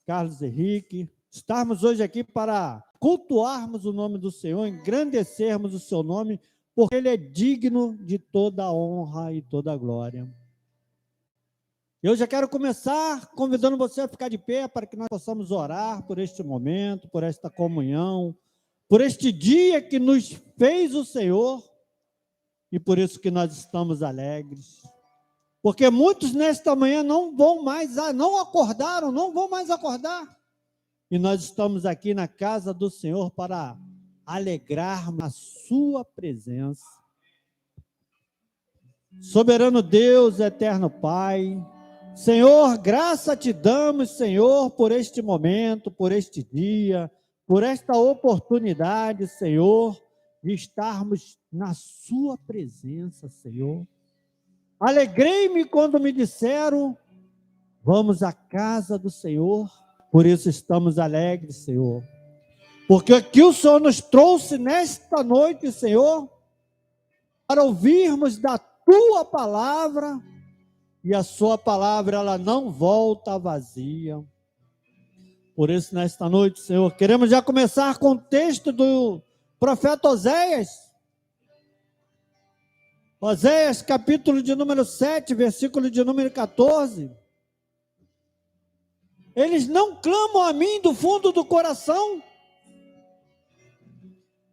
Carlos Henrique, estarmos hoje aqui para cultuarmos o nome do Senhor, engrandecermos o seu nome, porque Ele é digno de toda a honra e toda a glória. Eu já quero começar convidando você a ficar de pé para que nós possamos orar por este momento, por esta comunhão, por este dia que nos fez o Senhor e por isso que nós estamos alegres. Porque muitos nesta manhã não vão mais acordar. E nós estamos aqui na casa do Senhor para alegrarmos a sua presença. Soberano Deus, eterno Pai, Senhor, graça te damos, Senhor, por este momento, por este dia, por esta oportunidade, Senhor, de estarmos na sua presença, Senhor. Alegrei-me quando me disseram, vamos à casa do Senhor, por isso estamos alegres, Senhor. Porque aqui o Senhor nos trouxe nesta noite, Senhor, para ouvirmos da tua palavra, e a sua palavra, ela não volta vazia. Por isso, nesta noite, Senhor, queremos já começar com o texto do profeta Oséias. Oséias, capítulo de número 7, versículo de número 14. Eles não clamam a mim do fundo do coração,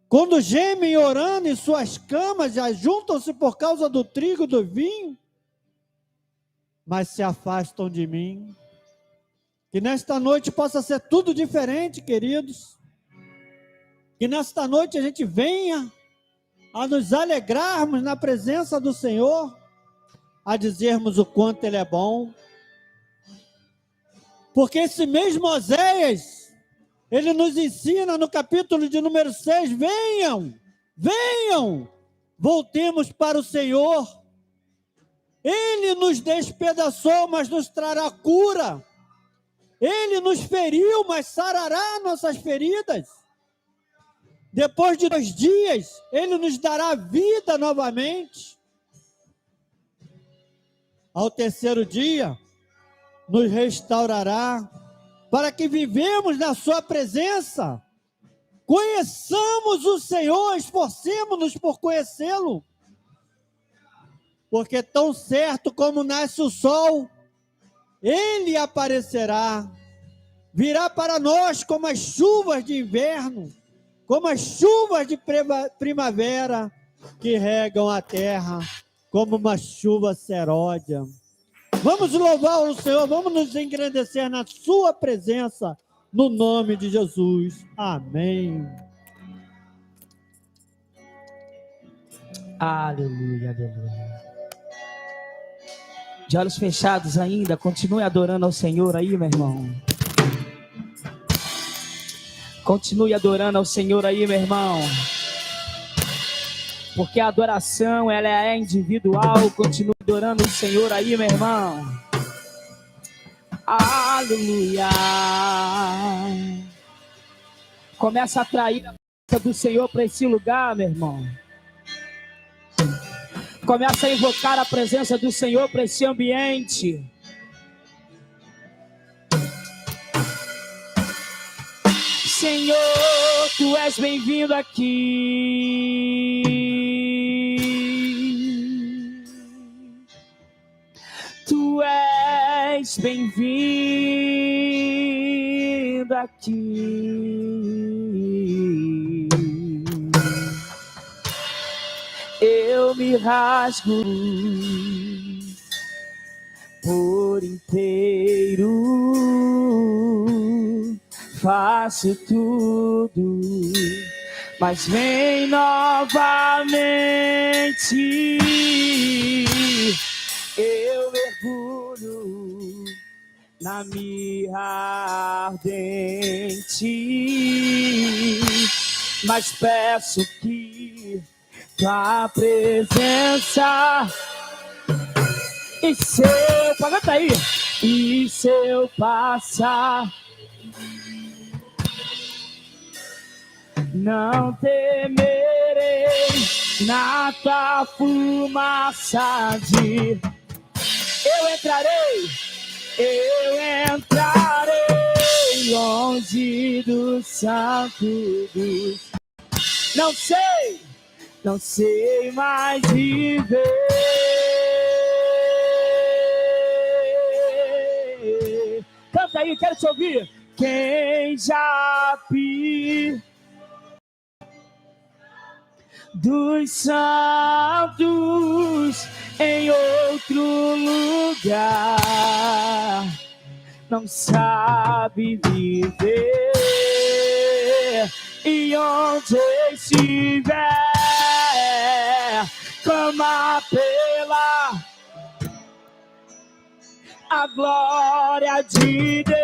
quando gemem orando em suas camas, já juntam-se por causa do trigo e do vinho, mas se afastam de mim. Que nesta noite possa ser tudo diferente, queridos. Que nesta noite a gente venha a nos alegrarmos na presença do Senhor, a dizermos o quanto Ele é bom. Porque esse mesmo Oséias, ele nos ensina no capítulo de número 6, venham, voltemos para o Senhor. Ele nos despedaçou, mas nos trará cura. Ele nos feriu, mas sarará nossas feridas. Depois de 2 dias, Ele nos dará vida novamente. Ao 3º dia, nos restaurará, para que vivemos na sua presença. Conheçamos o Senhor, esforcemos-nos por conhecê-lo. Porque tão certo como nasce o sol, Ele aparecerá, virá para nós como as chuvas de inverno, como as chuvas de primavera que regam a terra, como uma chuva seródia. Vamos louvar o Senhor, vamos nos engrandecer na sua presença, no nome de Jesus. Amém. Aleluia, aleluia. De olhos fechados ainda, continue adorando ao Senhor aí, meu irmão. Continue adorando ao Senhor aí, meu irmão. Porque a adoração, ela é individual. Continue adorando o Senhor aí, meu irmão. Aleluia. Começa a atrair a presença do Senhor para esse lugar, meu irmão. Começa a invocar a presença do Senhor para esse ambiente. Senhor, Tu és bem-vindo aqui. Tu és bem-vindo aqui. Eu me rasgo por inteiro, faço tudo, mas vem novamente. Eu mergulho na mirra ardente, mas peço que Tua presença, e se eu, canta aí, e se eu passar, não temerei na tua fumaça de... Eu entrarei Santo dos... Não sei mais viver. Canta aí, quero te ouvir. Quem já pisou dos santos em outro lugar não sabe viver, e onde estiver clama pela a glória de Deus.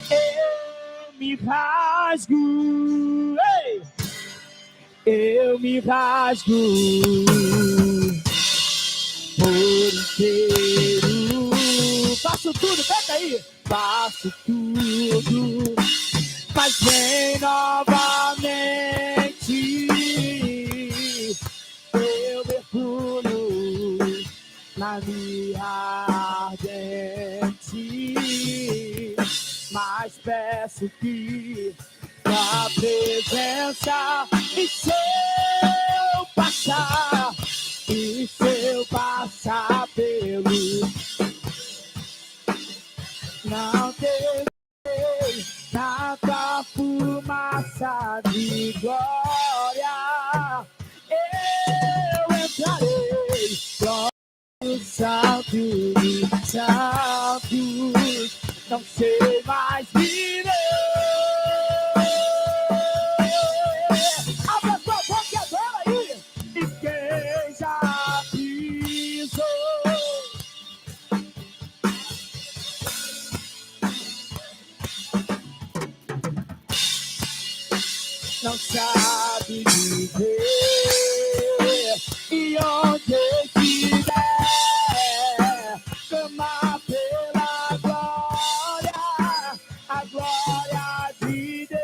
Eu me rasgo, ei! Eu me rasgo por inteiro. Faço tudo, canta aí. Faço tudo, mas vem novamente. Eu mergulho na minha ardente, mas peço que tua presença, e se eu passar pelo, não terei tanta fumaça de glória. Eu entrarei no salto dos saltos, não sei mais viver. Abra sua boca agora aí. E quem já pisou não sabe viver, e onde estiver clamar pela glória, a glória de Deus.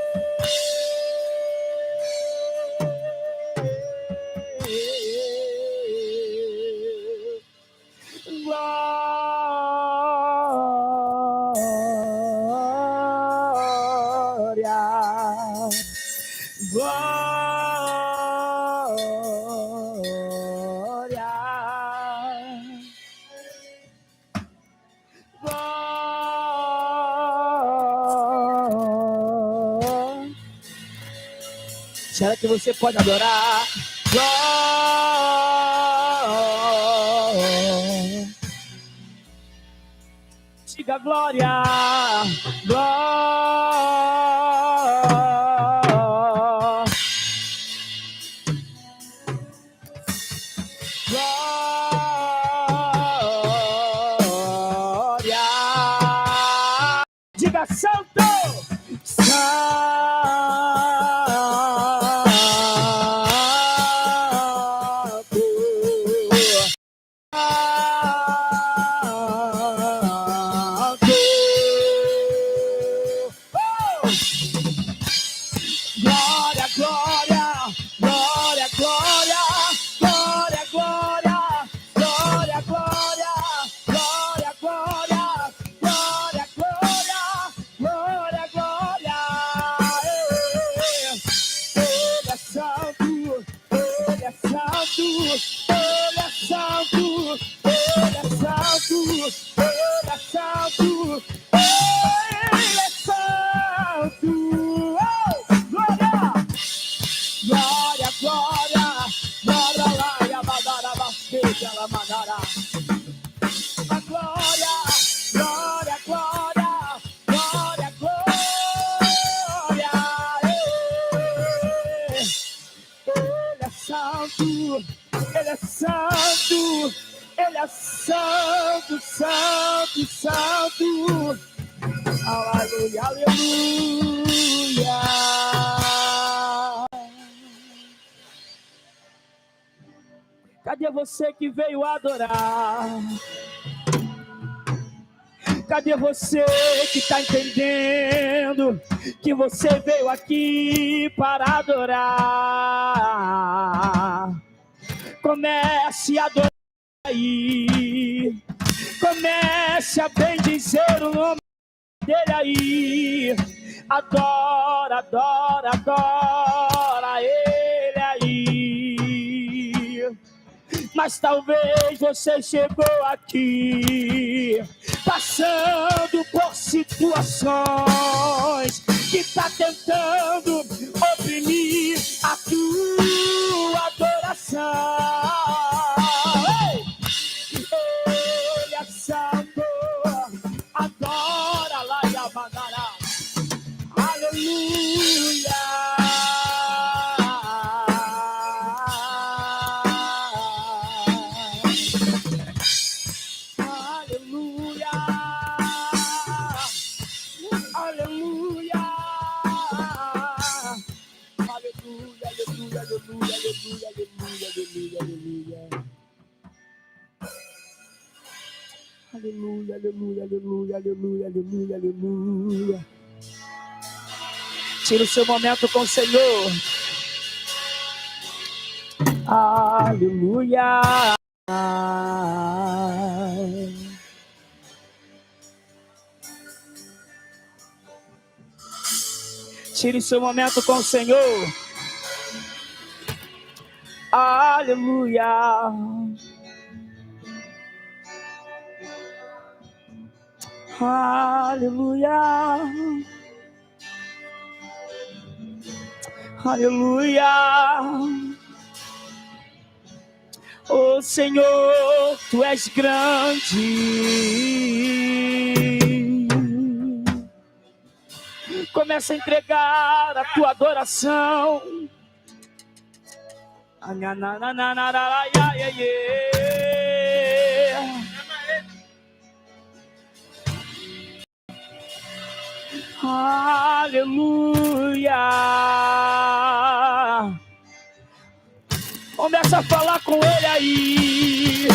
Será que você pode adorar? Diga glória, glória. Diga santo, santo. Aleluia, aleluia. Cadê você que veio adorar? Cadê você que está entendendo que você veio aqui para adorar? Comece a adorar aí. Comece Comece a bendizer o nome dele aí. Adora, adora, adora ele aí. Mas talvez você chegou aqui passando por situações que tá tentando oprimir a tua adoração. Ele é santo, adora lá e abadará. Aleluia. Aleluia, aleluia, aleluia, aleluia, aleluia, aleluia. Tira o seu momento com o Senhor. Aleluia. Tire o seu momento com o Senhor. Aleluia. Aleluia. Aleluia. Oh Senhor, Tu és grande. Começa a entregar a tua adoração. Aleluia. Começa a falar com ele aí.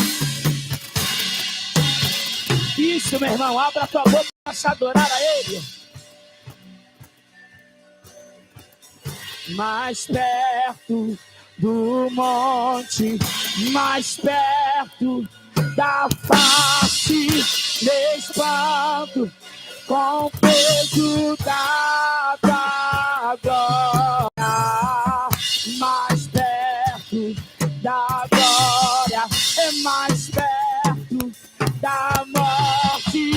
Isso, meu irmão, abra a tua boca e começa a adorar a ele. Mais perto do monte, mais perto da face de espanto, com o peso da tua glória, mais perto da glória, é mais perto da morte,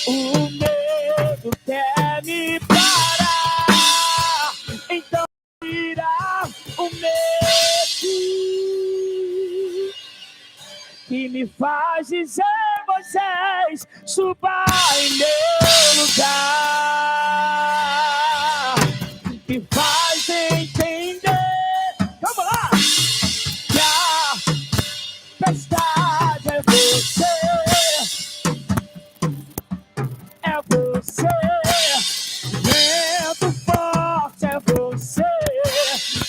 o medo quer me parar, então irá o medo que me faz dizer: vocês suba em meu lugar, que faz entender, vamos lá, que a tempestade é você, vento forte é você,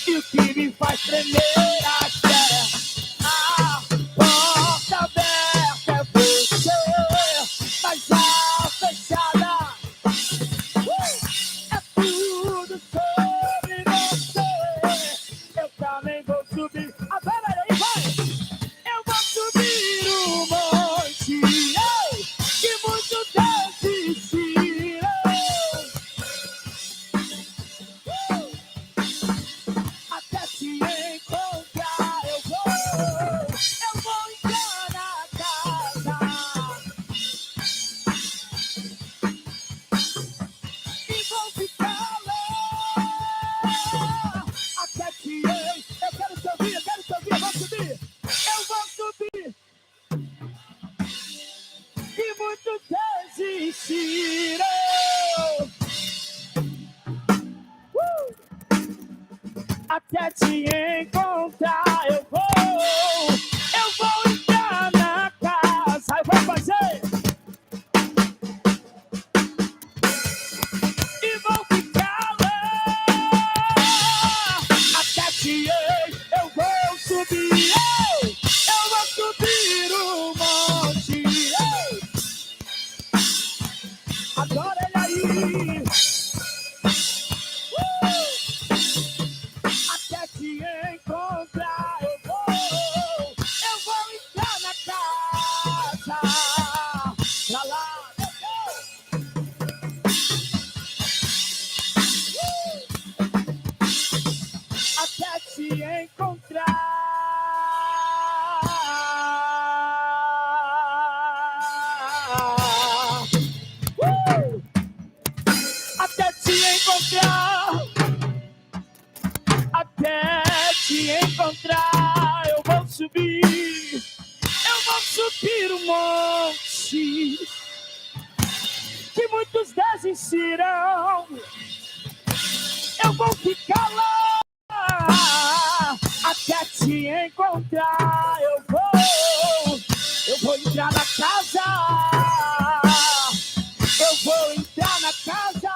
e o que me faz tremer até a porta aberta é você, mas a fechada é tudo sobre você. Eu também vou subir, agora aí vai, eu vou subir o monte, que muitos desistiram, até te encontrar eu vou entrar na casa e vou ficar lá, até te encontrar. Eu quero te ouvir, eu vou subir, e muitos desistiram. Até te encontrar eu vou entrar na casa e vou fazer, e vou ficar lá, até te eu vou subir, eu vou subir o monte, adora ele aí. Até te encontrar eu vou entrar na casa, lá lá. desistirão. Eu vou ficar lá até te encontrar. Eu vou entrar na casa. Eu vou entrar na casa.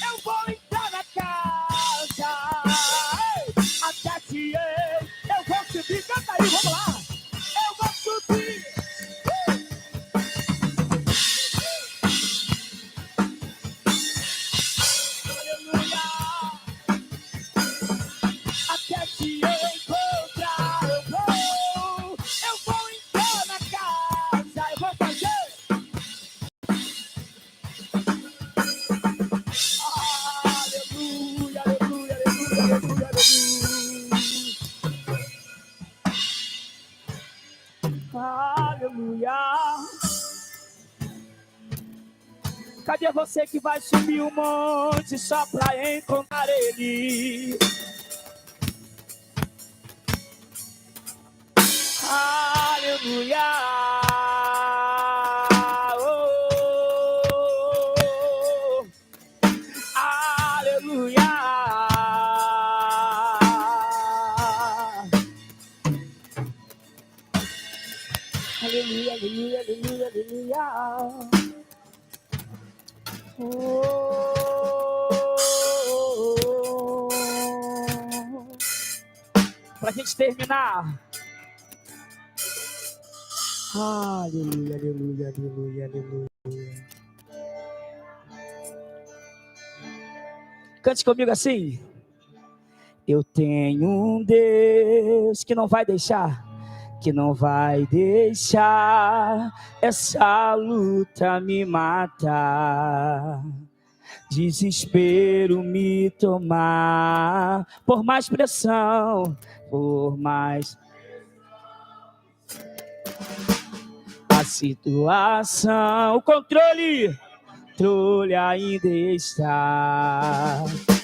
Eu vou entrar na casa. Até te eu vou subir. Canta aí, vamos lá. Eu vou subir. Aleluia. Até te encontrar. Eu vou entrar na casa. Eu vou fazer. Aleluia, aleluia, aleluia, aleluia, aleluia. Aleluia. Cadê você que vai subir um monte só pra encontrar ele? Aleluia. Oh, aleluia. Aleluia, aleluia, aleluia, aleluia. Pra gente terminar. Aleluia, aleluia, aleluia, aleluia. Cante comigo assim. Eu tenho um Deus que não vai deixar essa luta me matar. Desespero me tomar, por mais pressão, por mais a situação, o controle ainda está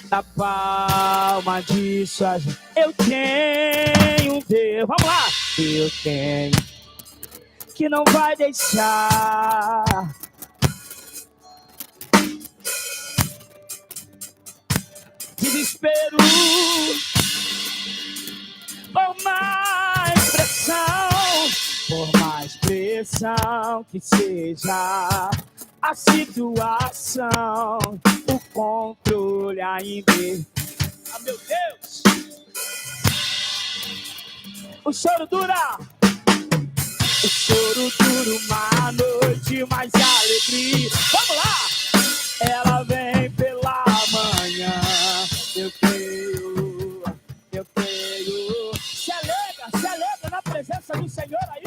na palma de suas mãos. Eu tenho um Deus, vamos lá, eu tenho que não vai deixar. Desespero, por mais pressão que seja a situação, o controle ainda. Ah, meu Deus! O choro dura uma noite, mas alegria. Vamos lá! Ela vem pela manhã. Eu creio. Se alegra na presença do Senhor aí.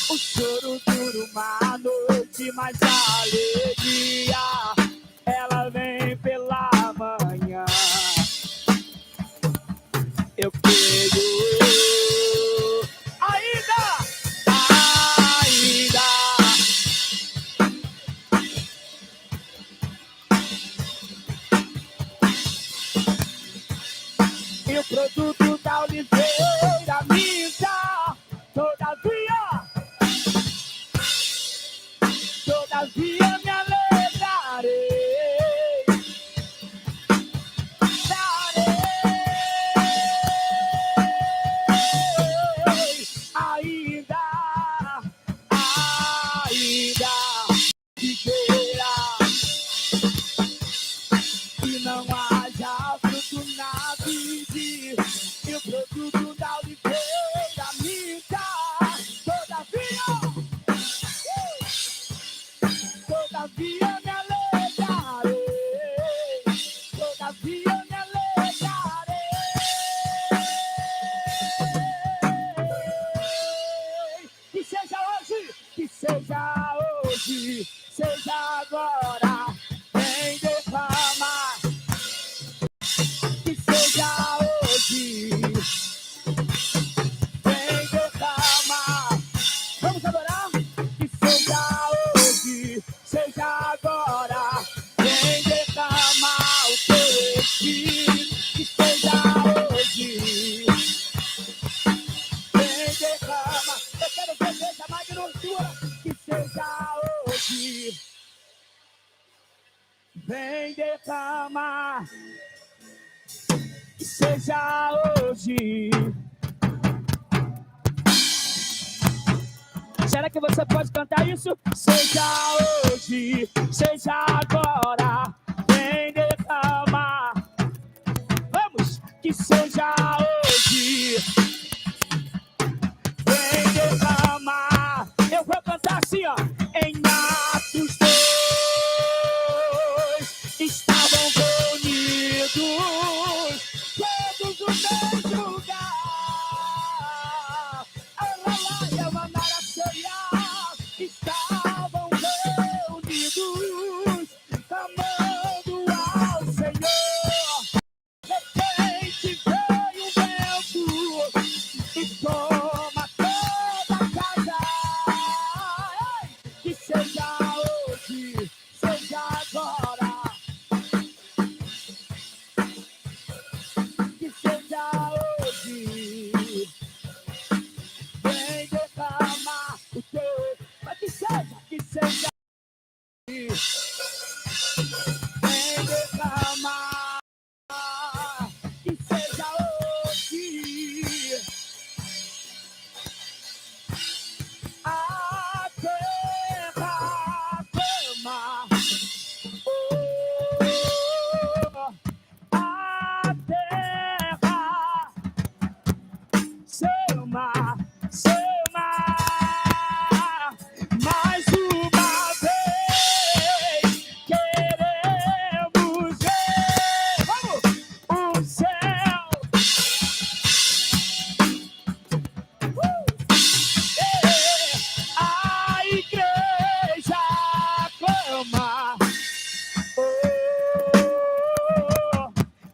O choro dura uma noite, mas a alegria, ela vem pela manhã. Eu creio. Ainda. E o produto da oliveira me dá, todavia me alegrarei. Ainda figueira, que não haja fruto na vide, e o produto da oliveira me dá, todavia me alegrarei, todavia me alegrarei. Que seja hoje, seja agora, vem derramar. Que seja hoje, vem derramar. Vamos adorar? Que seja hoje, seja agora, vem derramar o teu espírito. Que seja hoje, vem derramar. Eu quero ver essa magnitud. Que seja hoje, derramar. Que seja hoje. Será que você pode cantar isso? Seja hoje, seja agora, vem derramar. Vamos! Que seja hoje, vem derramar. Eu vou cantar assim, ó. Em Atos 2 estavam reunidos todos no mesmo lugar. Estavam reunidos, clamando ao Senhor. De repente veio um vento e toma toda a casa. Que seja hoje, seja agora. Que seja hoje. Vem derramar o teu. Que seja, vem derramar, que seja hoje, a terra clama, a terra chama, chama. Mais uma vez queremos ver, vamos, o céu. A igreja clama.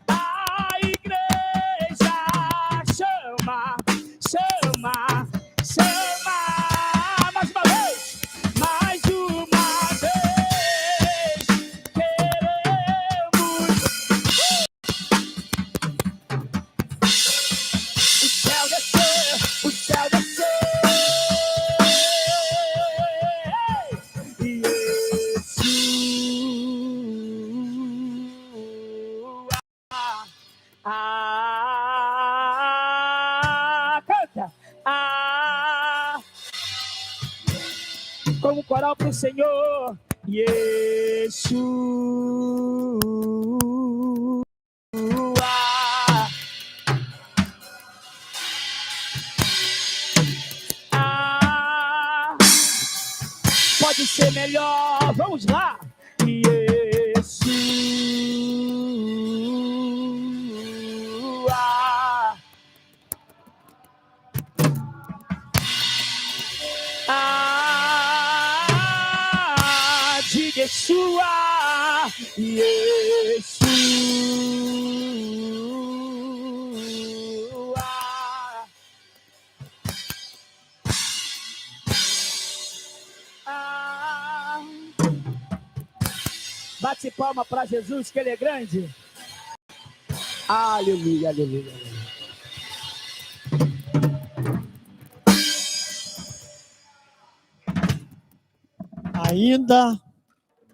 A igreja chama, chama, chama. Mais uma vez queremos. O céu desceu, o céu desceu. Canta. Como coral pro Senhor. Yeshua. Pode ser melhor. Vamos lá. Yeshua. De Yeshua, Yeshua. Bate palma para Jesus, que Ele é grande. Aleluia, aleluia, aleluia. Ainda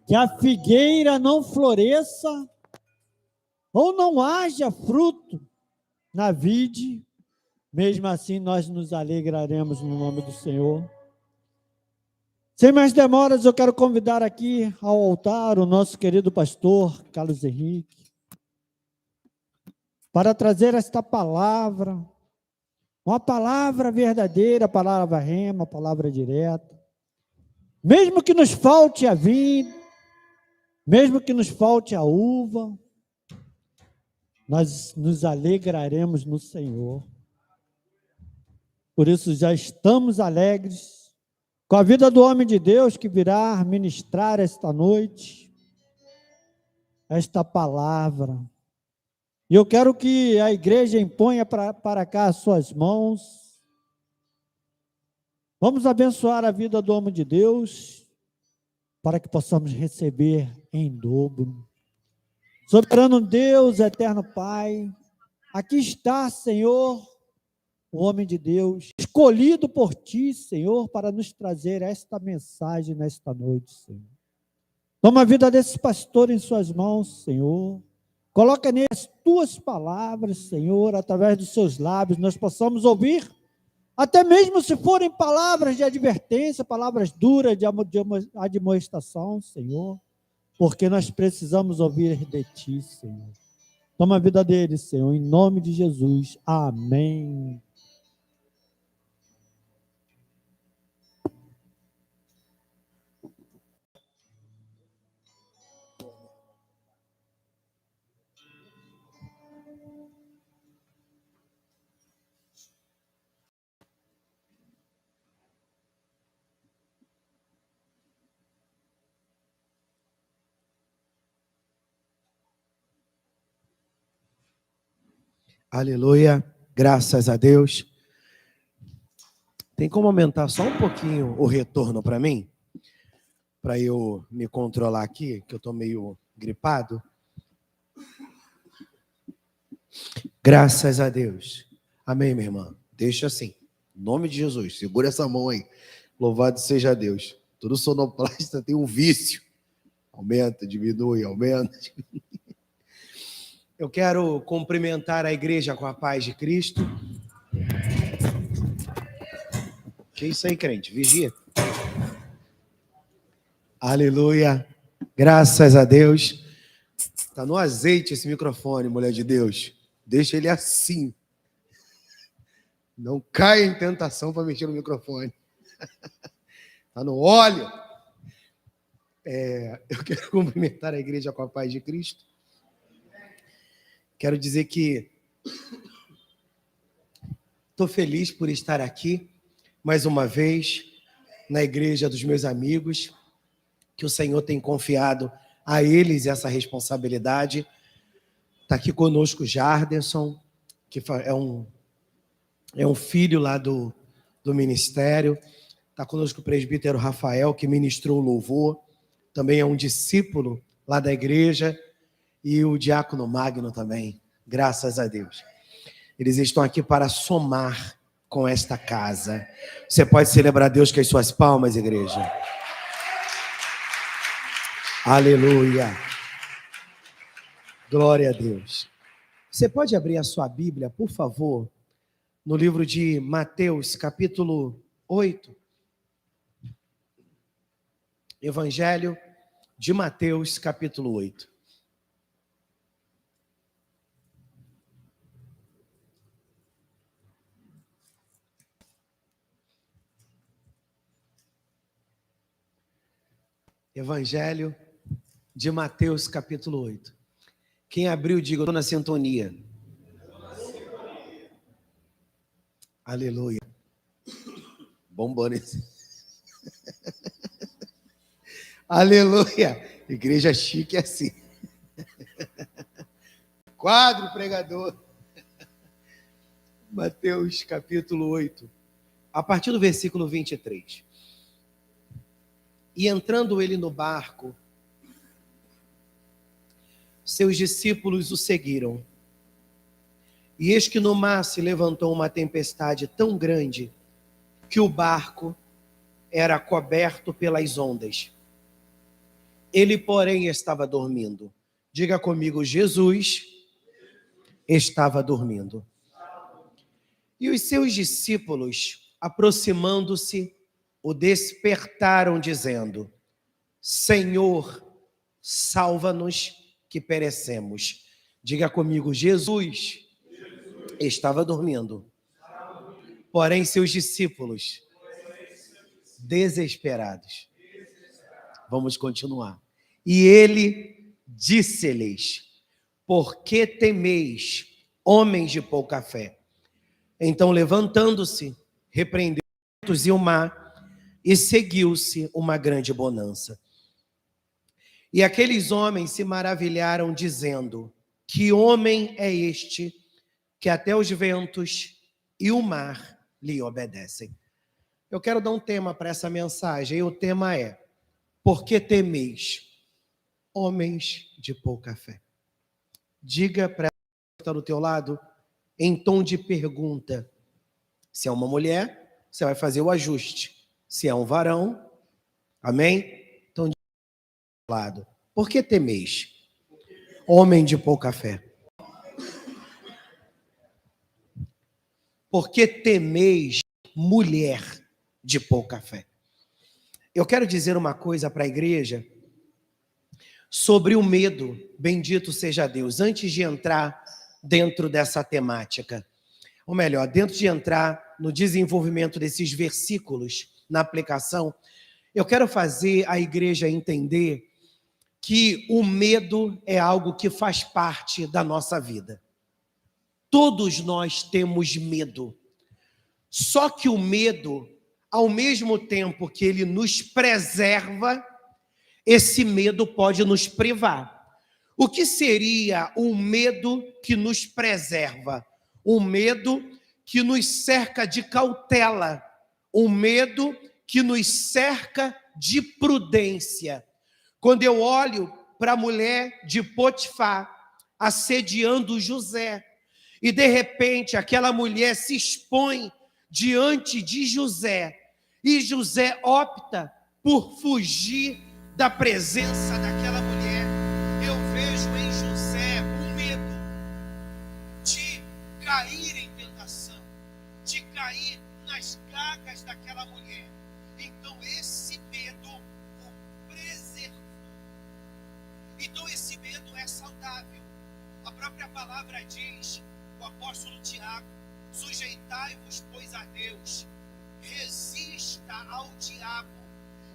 que a figueira não floresça, ou não haja fruto na vide, mesmo assim nós nos alegraremos no nome do Senhor. Sem mais demoras, eu quero convidar aqui ao altar o nosso querido pastor Carlos Henrique, para trazer esta palavra, uma palavra verdadeira, palavra rema, palavra direta. Mesmo que nos falte a vinho, mesmo que nos falte a uva, nós nos alegraremos no Senhor. Por isso já estamos alegres com a vida do homem de Deus que virá ministrar esta noite, esta palavra. E eu quero que a igreja imponha para cá as suas mãos. Vamos abençoar a vida do homem de Deus, para que possamos receber em dobro. Soberano Deus, eterno Pai, aqui está, Senhor, o homem de Deus, escolhido por Ti, Senhor, para nos trazer esta mensagem nesta noite, Senhor. Toma a vida desses pastores em suas mãos, Senhor. Coloca neles as tuas palavras, Senhor, através dos seus lábios, nós possamos ouvir, até mesmo se forem palavras de advertência, palavras duras de admoestação, Senhor, porque nós precisamos ouvir de Ti, Senhor. Toma a vida deles, Senhor, em nome de Jesus. Amém. Aleluia, graças a Deus. Tem como aumentar só um pouquinho o retorno para mim? Para eu me controlar aqui, que eu estou meio gripado. Graças a Deus. Amém, minha irmã? Deixa assim. Em nome de Jesus, segura essa mão aí. Louvado seja Deus. Todo sonoplasta tem um vício. Aumenta, diminui, aumenta, diminui. Eu quero cumprimentar a igreja com a paz de Cristo. Que isso aí, crente? Vigia. Aleluia. Graças a Deus. Está no azeite esse microfone, mulher de Deus. Deixa ele assim. Não caia em tentação para mexer no microfone. Está no óleo. Eu quero cumprimentar a igreja com a paz de Cristo. Quero dizer que estou feliz por estar aqui, mais uma vez, na igreja dos meus amigos, que o Senhor tem confiado a eles essa responsabilidade. Está aqui conosco o Jarderson, que é um filho lá do ministério. Está conosco o presbítero Rafael, que ministrou o louvor. Também é um discípulo lá da igreja. E o diácono Magno também, graças a Deus. Eles estão aqui para somar com esta casa. Você pode celebrar Deus com as suas palmas, igreja. Aleluia. Glória a Deus. Você pode abrir a sua Bíblia, por favor, no livro de Mateus, capítulo 8. Evangelho de Mateus, capítulo 8. Evangelho de Mateus, capítulo 8. Quem abriu, diga, eu estou na sintonia. Aleluia. Bombando esse. Aleluia. Igreja chique é assim. Quadro pregador. Mateus, capítulo 8. A partir do versículo 23. E entrando ele no barco, seus discípulos o seguiram. E eis que no mar se levantou uma tempestade tão grande que o barco era coberto pelas ondas. Ele, porém, estava dormindo. Diga comigo, Jesus estava dormindo. E os seus discípulos, aproximando-se, o despertaram, dizendo: Senhor, salva-nos que perecemos. Diga comigo, Jesus estava dormindo. Porém, seus discípulos, desesperados. Vamos continuar. E ele disse-lhes: por que temeis, homens de pouca fé? Então, levantando-se, repreendeu os ventos e o mar, e seguiu-se uma grande bonança. E aqueles homens se maravilharam, dizendo: que homem é este, que até os ventos e o mar lhe obedecem? Eu quero dar um tema para essa mensagem, e o tema é: por que temeis, homens de pouca fé? Diga para ela que está do teu lado, em tom de pergunta. Se é uma mulher, você vai fazer o ajuste. Se é um varão, amém? lado. Por que temeis, homem de pouca fé? Por que temeis, mulher de pouca fé? Eu quero dizer uma coisa para a igreja sobre o medo, bendito seja Deus, antes de entrar dentro dessa temática. Ou melhor, dentro de entrar no desenvolvimento desses versículos, na aplicação, eu quero fazer a igreja entender que o medo é algo que faz parte da nossa vida. Todos nós temos medo. Só que o medo, ao mesmo tempo que ele nos preserva, esse medo pode nos privar. O que seria um medo que nos preserva? Um medo que nos cerca de cautela, um medo que nos cerca de prudência. Quando eu olho para a mulher de Potifar assediando José, e de repente aquela mulher se expõe diante de José, e José opta por fugir da presença daquela mulher, eu vejo em José um medo de cair em tentação, de cair nas garras daquela mulher. Então esse medo o preservou. Então esse medo é saudável. A própria palavra diz, o apóstolo Tiago, sujeitai-vos, pois, a Deus, resista ao diabo,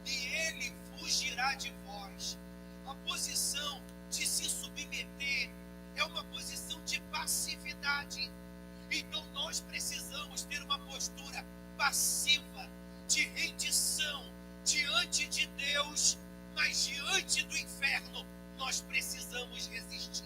e ele fugirá de vós. A posição de se submeter é uma posição de passividade. Então nós precisamos ter uma postura passiva, de rendição diante de Deus, mas diante do inferno nós precisamos resistir.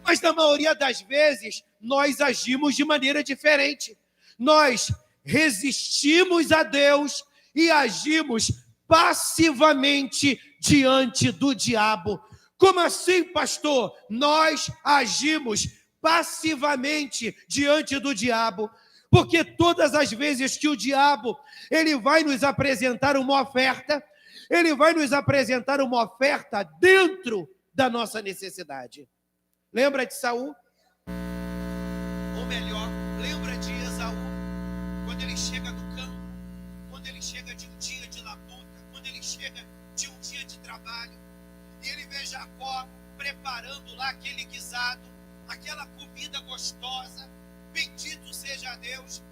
Mas na maioria das vezes nós agimos de maneira diferente. Nós resistimos a Deus e agimos passivamente diante do diabo. Como assim, pastor? Nós agimos passivamente diante do diabo, porque todas as vezes que o diabo ele vai nos apresentar uma oferta, ele vai nos apresentar uma oferta dentro da nossa necessidade. Lembra de Saul? Ou melhor, lembra de Esaú? Quando ele chega do campo, quando ele chega de um dia de labuta, quando ele chega de um dia de trabalho, e ele vê Jacó preparando lá aquele guisado, aquela comida gostosa, bendito seja Deus,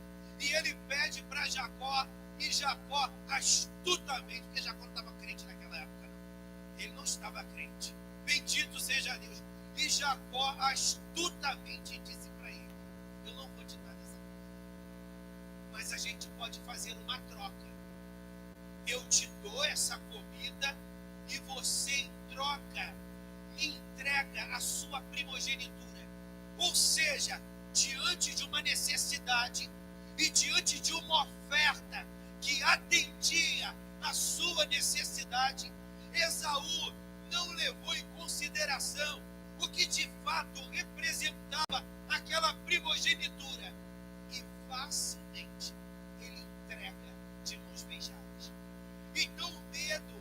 e ele pede para Jacó, e Jacó astutamente, porque Jacó não estava crente naquela época, não. Ele não estava crente, bendito seja Deus, e Jacó astutamente disse para ele, eu não vou te dar essa comida, mas a gente pode fazer uma troca, eu te dou essa comida, e você em troca me entrega a sua primogenitura. Ou seja, diante de uma necessidade e diante de uma oferta que atendia a sua necessidade, Esaú não levou em consideração o que de fato representava aquela primogenitura, e facilmente ele entrega de mãos beijadas. Então o medo,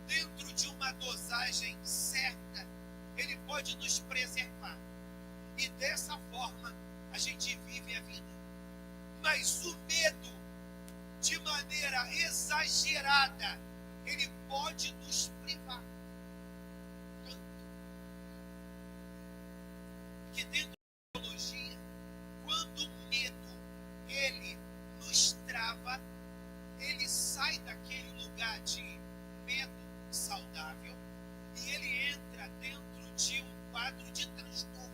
dentro de uma dosagem certa, ele pode nos preservar. E dessa forma, a gente vive a vida. Mas o medo, de maneira exagerada, ele pode nos privar. Tanto que dentro da teologia, quando o medo, ele nos trava, ele sai daquele lugar de medo saudável e ele entra dentro de um quadro de transtorno.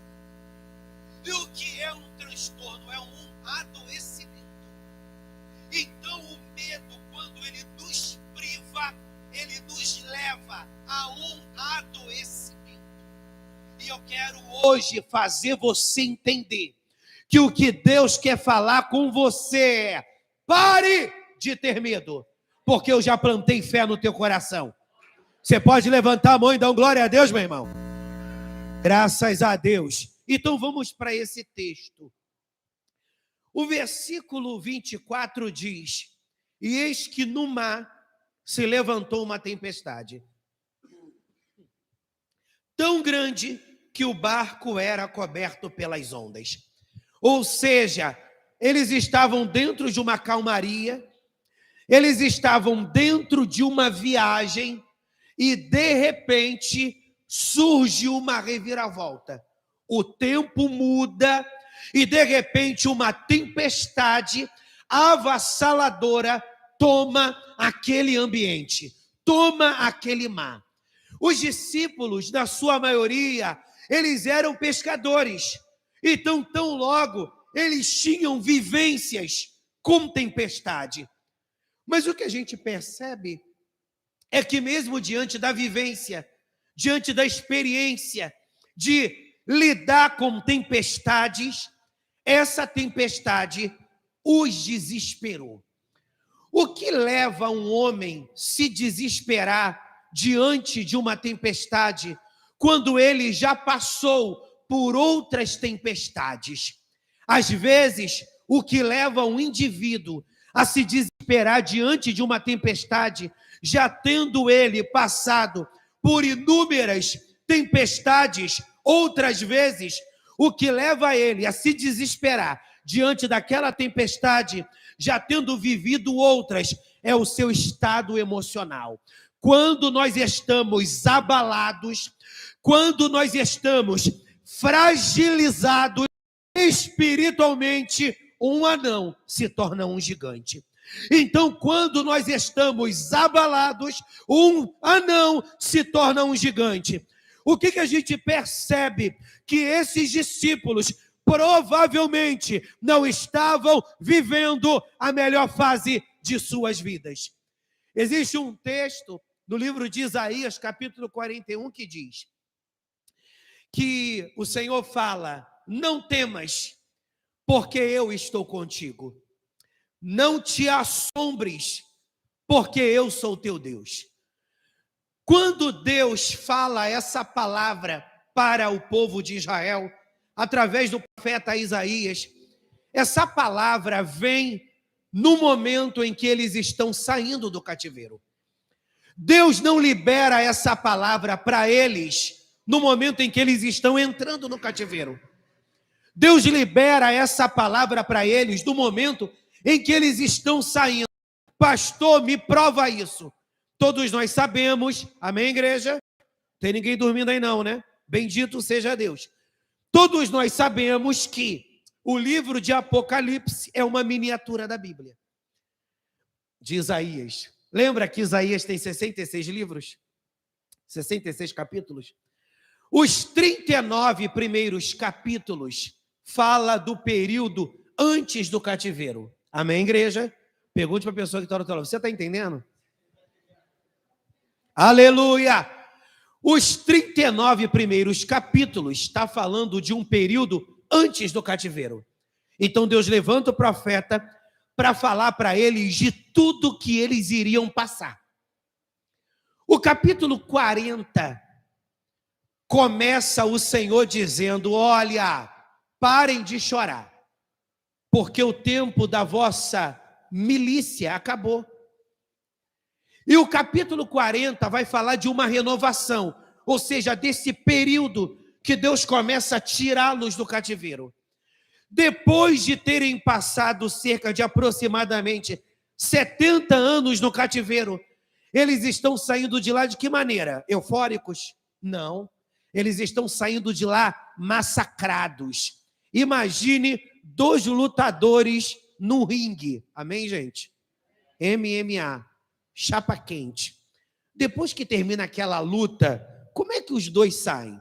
E o que é um transtorno? É um adoecimento. Então o medo, quando ele nos priva, ele nos leva a um adoecimento. E eu quero hoje fazer você entender que o que Deus quer falar com você é: pare de ter medo, porque eu já plantei fé no teu coração. Você pode levantar a mão e dar glória a Deus, meu irmão? Graças a Deus. Então vamos para esse texto. O versículo 24 diz: e eis que no mar se levantou uma tempestade. tão grande que o barco era coberto pelas ondas. Ou seja, eles estavam dentro de uma calmaria, eles estavam dentro de uma viagem e, de repente, surge uma reviravolta. O tempo muda e, de repente, uma tempestade avassaladora toma aquele ambiente, toma aquele mar. Os discípulos, na sua maioria, eles eram pescadores. Então, tão logo, eles tinham vivências com tempestade. Mas o que a gente percebe é que mesmo diante da vivência, diante da experiência de lidar com tempestades, essa tempestade os desesperou. O que leva um homem a se desesperar diante de uma tempestade, quando ele já passou por outras tempestades? Às vezes, o que leva um indivíduo a se desesperar diante de uma tempestade, já tendo ele passado por inúmeras tempestades, outras vezes, o que leva ele a se desesperar diante daquela tempestade, já tendo vivido outras, é o seu estado emocional. Quando nós estamos abalados, quando nós estamos fragilizados espiritualmente, um anão se torna um gigante. Então, quando nós estamos abalados, um anão se torna um gigante. O que a gente percebe? Que esses discípulos provavelmente não estavam vivendo a melhor fase de suas vidas. Existe um texto no livro de Isaías, capítulo 41, que diz que o Senhor fala: não temas, porque eu estou contigo. Não te assombres, porque eu sou teu Deus. Quando Deus fala essa palavra para o povo de Israel, através do profeta Isaías, essa palavra vem no momento em que eles estão saindo do cativeiro. Deus não libera essa palavra para eles no momento em que eles estão entrando no cativeiro. Deus libera essa palavra para eles no momento em que eles estão saindo. Pastor, me prova isso. Todos nós sabemos, amém, igreja? Não tem ninguém dormindo aí não, né? Bendito seja Deus. Todos nós sabemos que o livro de Apocalipse é uma miniatura da Bíblia, de Isaías. Lembra que Isaías tem 66 livros? 66 capítulos? Os 39 primeiros capítulos fala do período antes do cativeiro. Amém, igreja? Pergunte para a pessoa que está no teu lado. Você está entendendo? Aleluia! Os 39 primeiros capítulos está falando de um período antes do cativeiro. Então Deus levanta o profeta para falar para eles de tudo que eles iriam passar. O capítulo 40 começa o Senhor dizendo: olha, parem de chorar, porque o tempo da vossa milícia acabou. E o capítulo 40 vai falar de uma renovação, ou seja, desse período que Deus começa a tirá-los do cativeiro. Depois de terem passado cerca de aproximadamente 70 anos no cativeiro, eles estão saindo de lá de que maneira? Eufóricos? Não. Eles estão saindo de lá massacrados. Imagine 2 lutadores no ringue. Amém, gente? MMA. Chapa quente. Depois que termina aquela luta, como é que os dois saem?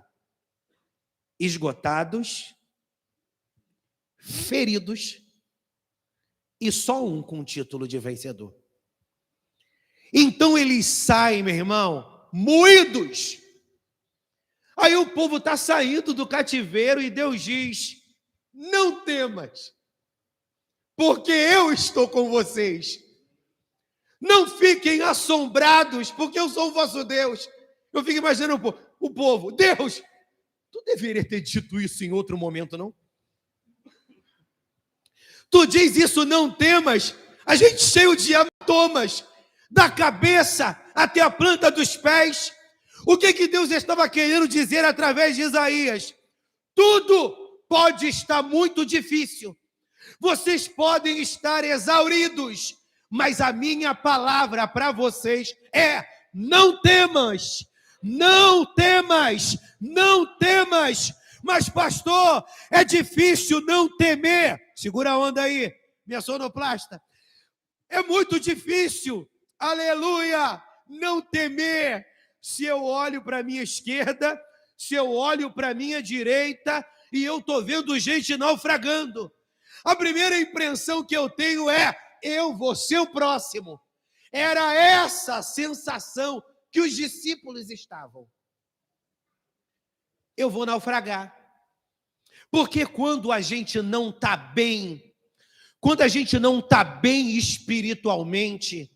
Esgotados, feridos, e só um com o título de vencedor. Então eles saem, meu irmão, moídos. Aí o povo está saindo do cativeiro e Deus diz: não temas, porque eu estou com vocês. Não fiquem assombrados, porque eu sou o vosso Deus. Eu fico imaginando o povo: Deus, tu deveria ter dito isso em outro momento, não? Tu diz isso, não temas, a gente cheio de hematomas, da cabeça até a planta dos pés. O que Deus estava querendo dizer através de Isaías? Tudo pode estar muito difícil. Vocês podem estar exauridos, mas a minha palavra para vocês é: não temas, não temas, não temas. Mas pastor, é difícil não temer. Segura a onda aí, minha sonoplasta. É muito difícil, aleluia, não temer. Se eu olho para a minha esquerda, se eu olho para a minha direita e eu estou vendo gente naufragando, a primeira impressão que eu tenho é: eu vou ser o próximo. Era essa a sensação que os discípulos estavam. Eu vou naufragar. Porque quando a gente não está bem, quando a gente não está bem espiritualmente,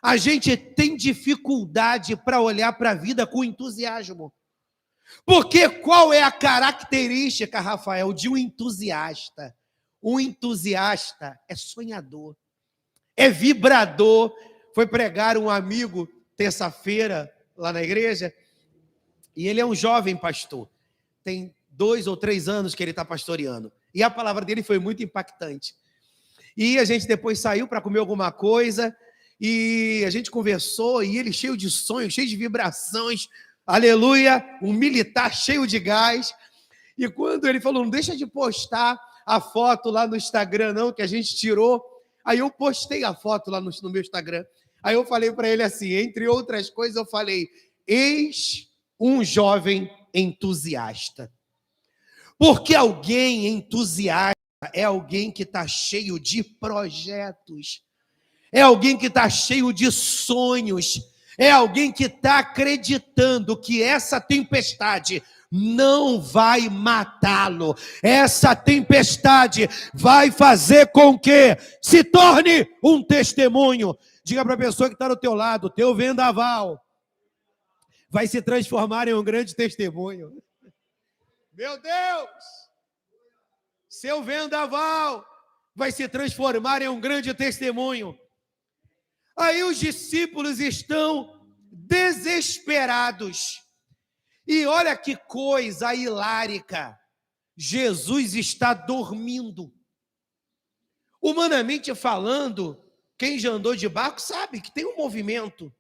a gente tem dificuldade para olhar para a vida com entusiasmo. Porque qual é a característica, Rafael, de um entusiasta? Um entusiasta é sonhador, é vibrador. Foi pregar um amigo terça-feira lá na igreja, e ele é um jovem pastor. Tem 2 ou 3 anos que ele está pastoreando. E a palavra dele foi muito impactante. E a gente depois saiu para comer alguma coisa, e a gente conversou, e ele cheio de sonhos, cheio de vibrações, aleluia, um militar cheio de gás. E quando ele falou: não deixa de postar a foto lá no Instagram não, que a gente tirou. Aí eu postei a foto lá no meu Instagram. Aí eu falei para ele assim, entre outras coisas, eu falei: eis um jovem entusiasta. Porque alguém entusiasta é alguém que está cheio de projetos, é alguém que está cheio de sonhos, é alguém que está acreditando que essa tempestade não vai matá-lo. Essa tempestade vai fazer com que se torne um testemunho. Diga para a pessoa que está do teu lado: teu vendaval vai se transformar em um grande testemunho. Meu Deus! Seu vendaval vai se transformar em um grande testemunho. Aí os discípulos estão desesperados. E olha que coisa hilárica. Jesus está dormindo. Humanamente falando, quem já andou de barco sabe que tem um movimento.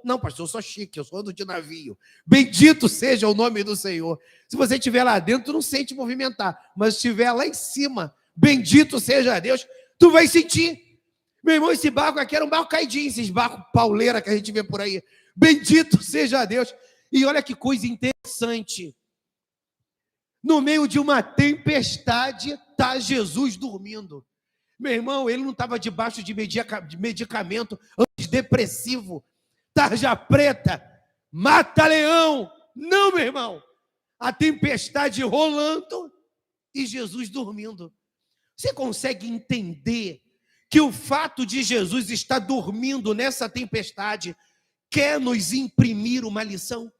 Não, pastor, eu sou chique, eu sou ando de navio. Bendito seja o nome do Senhor. Se você estiver lá dentro, tu não sente movimentar. Mas se estiver lá em cima, bendito seja Deus, tu vai sentir. Meu irmão, esse barco aqui era um barco caidinho, esses barcos pauleira que a gente vê por aí. Bendito seja Deus. E olha que coisa interessante. No meio de uma tempestade, está Jesus dormindo. Meu irmão, ele não estava debaixo de medicamento antidepressivo, tarja preta, mata-leão. Não, meu irmão. A tempestade rolando e Jesus dormindo. Você consegue entender que o fato de Jesus estar dormindo nessa tempestade quer nos imprimir uma lição?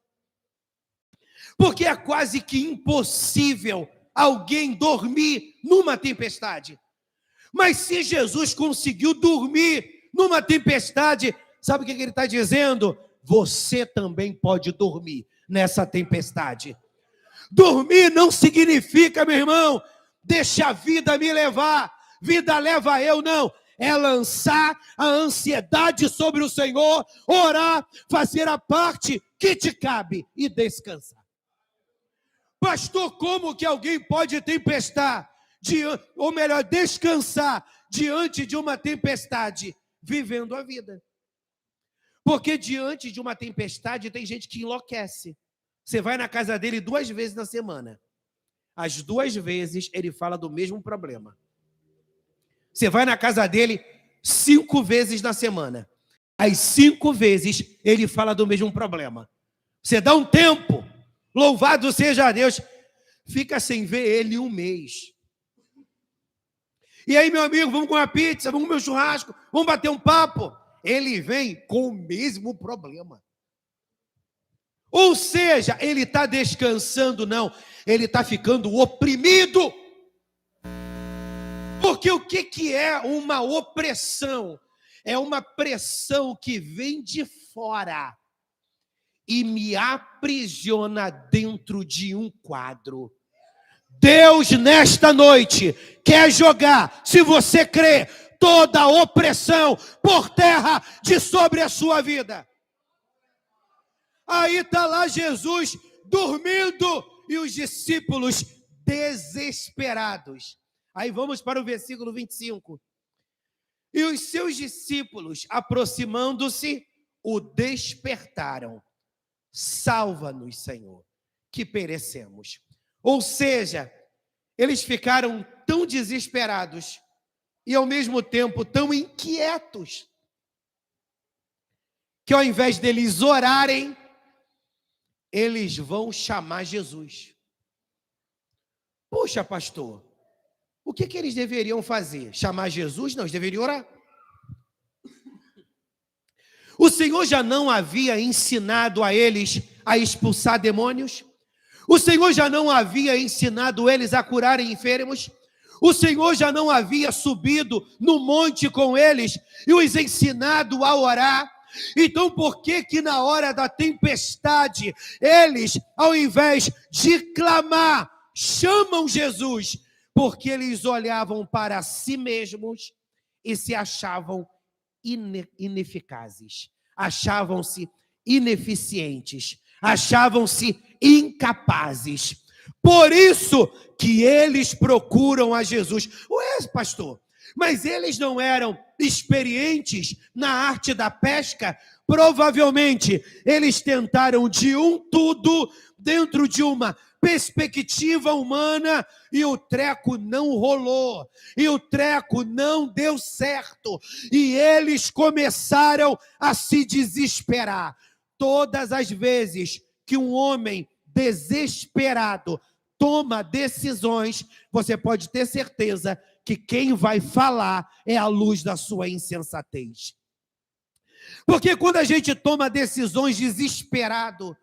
Porque é quase que impossível alguém dormir numa tempestade. Mas se Jesus conseguiu dormir numa tempestade, sabe o que ele está dizendo? Você também pode dormir nessa tempestade. Dormir não significa, meu irmão, deixa a vida me levar, vida leva eu, não. É lançar a ansiedade sobre o Senhor, orar, fazer a parte que te cabe e descansar. Pastor, como que alguém pode descansar diante de uma tempestade? Vivendo a vida. Porque diante de uma tempestade tem gente que enlouquece. Você vai na casa dele 2 vezes na semana. As 2 vezes ele fala do mesmo problema. Você vai na casa dele 5 vezes na semana. As 5 vezes ele fala do mesmo problema. Você dá um tempo, louvado seja Deus, fica sem ver ele 1 mês. E aí, meu amigo, vamos comer uma pizza, vamos comer um churrasco, vamos bater um papo. Ele vem com o mesmo problema. Ou seja, ele está descansando, não. Ele está ficando oprimido. Porque o que é uma opressão? É uma pressão que vem de fora e me aprisiona dentro de um quadro. Deus, nesta noite, quer jogar, se você crê, toda a opressão por terra de sobre a sua vida. Aí está lá Jesus dormindo e os discípulos desesperados. Aí vamos para o versículo 25. E os seus discípulos, aproximando-se, o despertaram. Salva-nos, Senhor, que perecemos. Ou seja, eles ficaram tão desesperados e ao mesmo tempo tão inquietos, que ao invés deles orarem, eles vão chamar Jesus. Poxa, pastor, o que eles deveriam fazer? Chamar Jesus? Não, eles deveriam orar. O Senhor já não havia ensinado a eles a expulsar demônios? O Senhor já não havia ensinado eles a curarem enfermos? O Senhor já não havia subido no monte com eles e os ensinado a orar? Então por que na hora da tempestade, eles, ao invés de clamar, chamam Jesus? Porque eles olhavam para si mesmos e se achavam ineficazes, achavam-se ineficientes, achavam-se incapazes. Por isso que eles procuram a Jesus. Ué, pastor, mas eles não eram experientes na arte da pesca? Provavelmente eles tentaram de um tudo dentro de uma perspectiva humana e o treco não rolou, e o treco não deu certo, e eles começaram a se desesperar. Todas as vezes que um homem desesperado toma decisões, você pode ter certeza que quem vai falar é a luz da sua insensatez. Porque quando a gente toma decisões desesperado,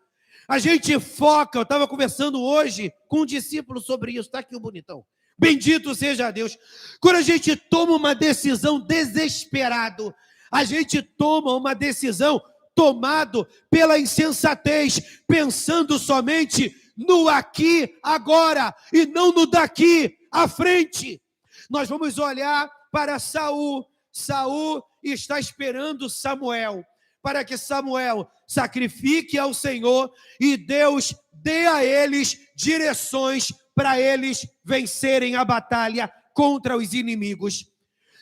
a gente foca. Eu estava conversando hoje com um discípulo sobre isso. Está aqui o bonitão. Bendito seja Deus. Quando a gente toma uma decisão desesperado, a gente toma uma decisão tomado pela insensatez, pensando somente no aqui, agora, e não no daqui, à frente. Nós vamos olhar para Saul. Saul está esperando Samuel, para que Samuel sacrifique ao Senhor e Deus dê a eles direções para eles vencerem a batalha contra os inimigos.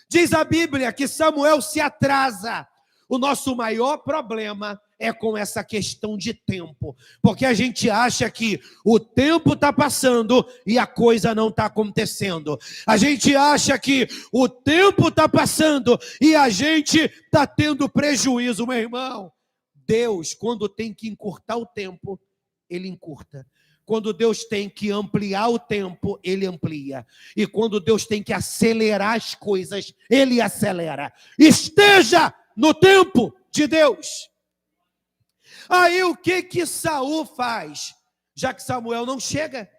Diz a Bíblia que Samuel se atrasa. O nosso maior problema é com essa questão de tempo, porque a gente acha que o tempo está passando e a coisa não está acontecendo. A gente acha que o tempo está passando e a gente está tendo prejuízo, meu irmão. Deus, quando tem que encurtar o tempo, Ele encurta. Quando Deus tem que ampliar o tempo, Ele amplia. E quando Deus tem que acelerar as coisas, Ele acelera. Esteja no tempo de Deus. Aí o que Saul faz? Já que Samuel não chega,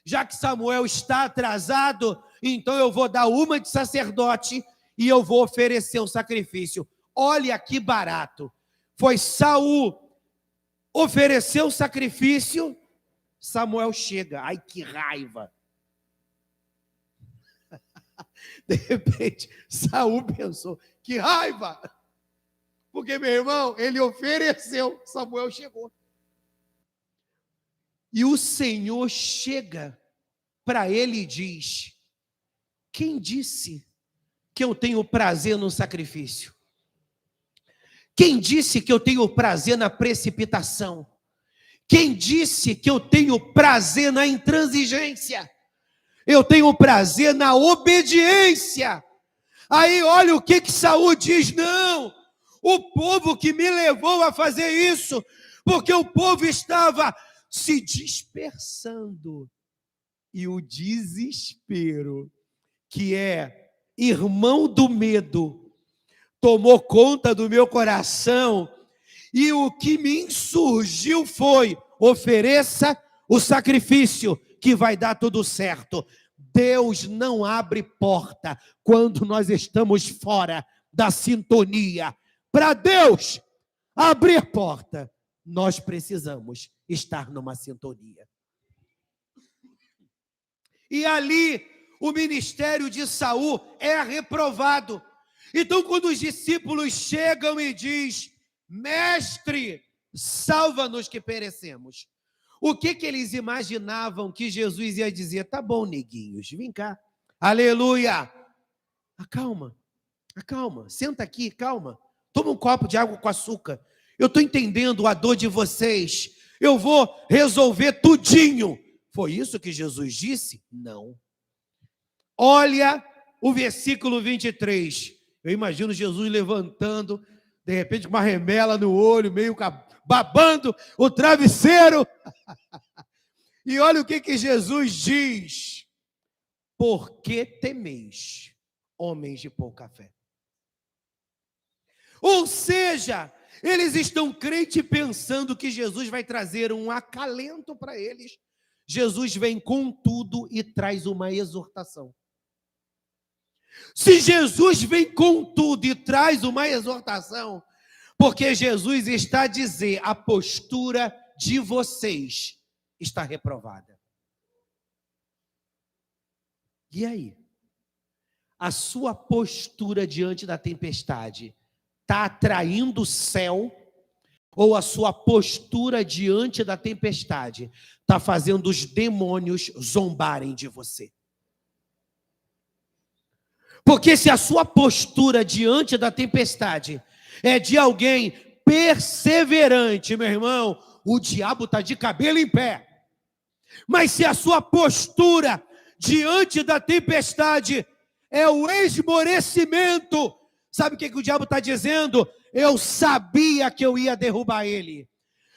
já que Samuel está atrasado, então eu vou dar uma de sacerdote e eu vou oferecer o sacrifício. Olha que barato. Foi Saul ofereceu o sacrifício, Samuel chega. Ai, que raiva. De repente, Saul pensou, que raiva. Porque, meu irmão, ele ofereceu, Samuel chegou. E o Senhor chega para ele e diz, quem disse que eu tenho prazer no sacrifício? Quem disse que eu tenho prazer na precipitação? Quem disse que eu tenho prazer na intransigência? Eu tenho prazer na obediência. Aí olha o que Saul diz, não, o povo que me levou a fazer isso, porque o povo estava se dispersando. E o desespero, que é irmão do medo, tomou conta do meu coração, e o que me insurgiu foi, ofereça o sacrifício, que vai dar tudo certo. Deus não abre porta quando nós estamos fora da sintonia. Para Deus abrir porta, nós precisamos estar numa sintonia. E ali o ministério de Saul é reprovado. Então, quando os discípulos chegam e diz: mestre, salva-nos que perecemos. O que eles imaginavam que Jesus ia dizer? Tá bom, neguinhos, vem cá. Aleluia. Acalma, senta aqui, calma. Toma um copo de água com açúcar. Eu estou entendendo a dor de vocês. Eu vou resolver tudinho. Foi isso que Jesus disse? Não. Olha o versículo 23. Eu imagino Jesus levantando, de repente com uma remela no olho, meio babando o travesseiro. E olha o que Jesus diz. Por que temeis, homens de pouca fé? Ou seja, eles estão crentes pensando que Jesus vai trazer um acalento para eles. Jesus vem com tudo e traz uma exortação. Se Jesus vem com tudo e traz uma exortação, porque Jesus está a dizer: a postura de vocês está reprovada. E aí? A sua postura diante da tempestade está atraindo o céu? Ou a sua postura diante da tempestade está fazendo os demônios zombarem de você? Porque se a sua postura diante da tempestade é de alguém perseverante, meu irmão, o diabo está de cabelo em pé. Mas se a sua postura diante da tempestade é o esmorecimento, sabe o que o diabo está dizendo? Eu sabia que eu ia derrubar ele.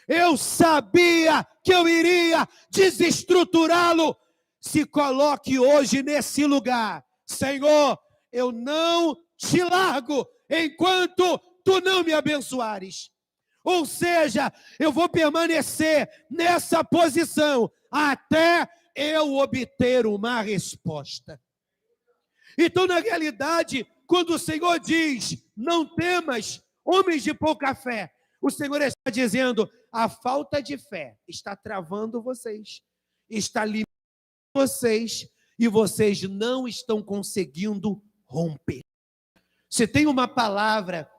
Eu sabia que eu iria desestruturá-lo. Se coloque hoje nesse lugar. Senhor, eu não te largo enquanto tu não me abençoares. Ou seja, eu vou permanecer nessa posição até eu obter uma resposta. Então, na realidade, quando o Senhor diz: não temas, homens de pouca fé, o Senhor está dizendo: a falta de fé está travando vocês, está limitando vocês, e vocês não estão conseguindo romper. Se tem uma palavra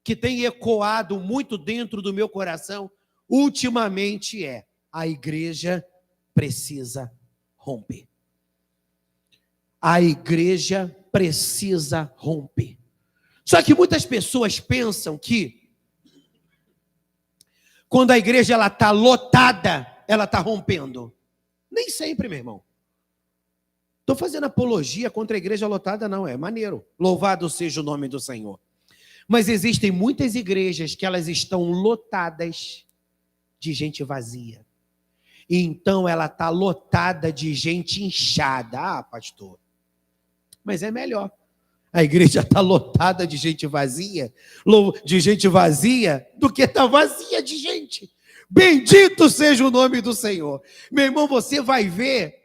que tem ecoado muito dentro do meu coração, ultimamente é: a igreja precisa romper. A igreja precisa romper. Só que muitas pessoas pensam que quando a igreja está lotada, ela está rompendo. Nem sempre, meu irmão. Estou fazendo apologia contra a igreja lotada, não. É maneiro. Louvado seja o nome do Senhor. Mas existem muitas igrejas que elas estão lotadas de gente vazia. E então ela está lotada de gente inchada. Ah, pastor. Mas é melhor. A igreja está lotada de gente vazia do que está vazia de gente. Bendito seja o nome do Senhor. Meu irmão, você vai ver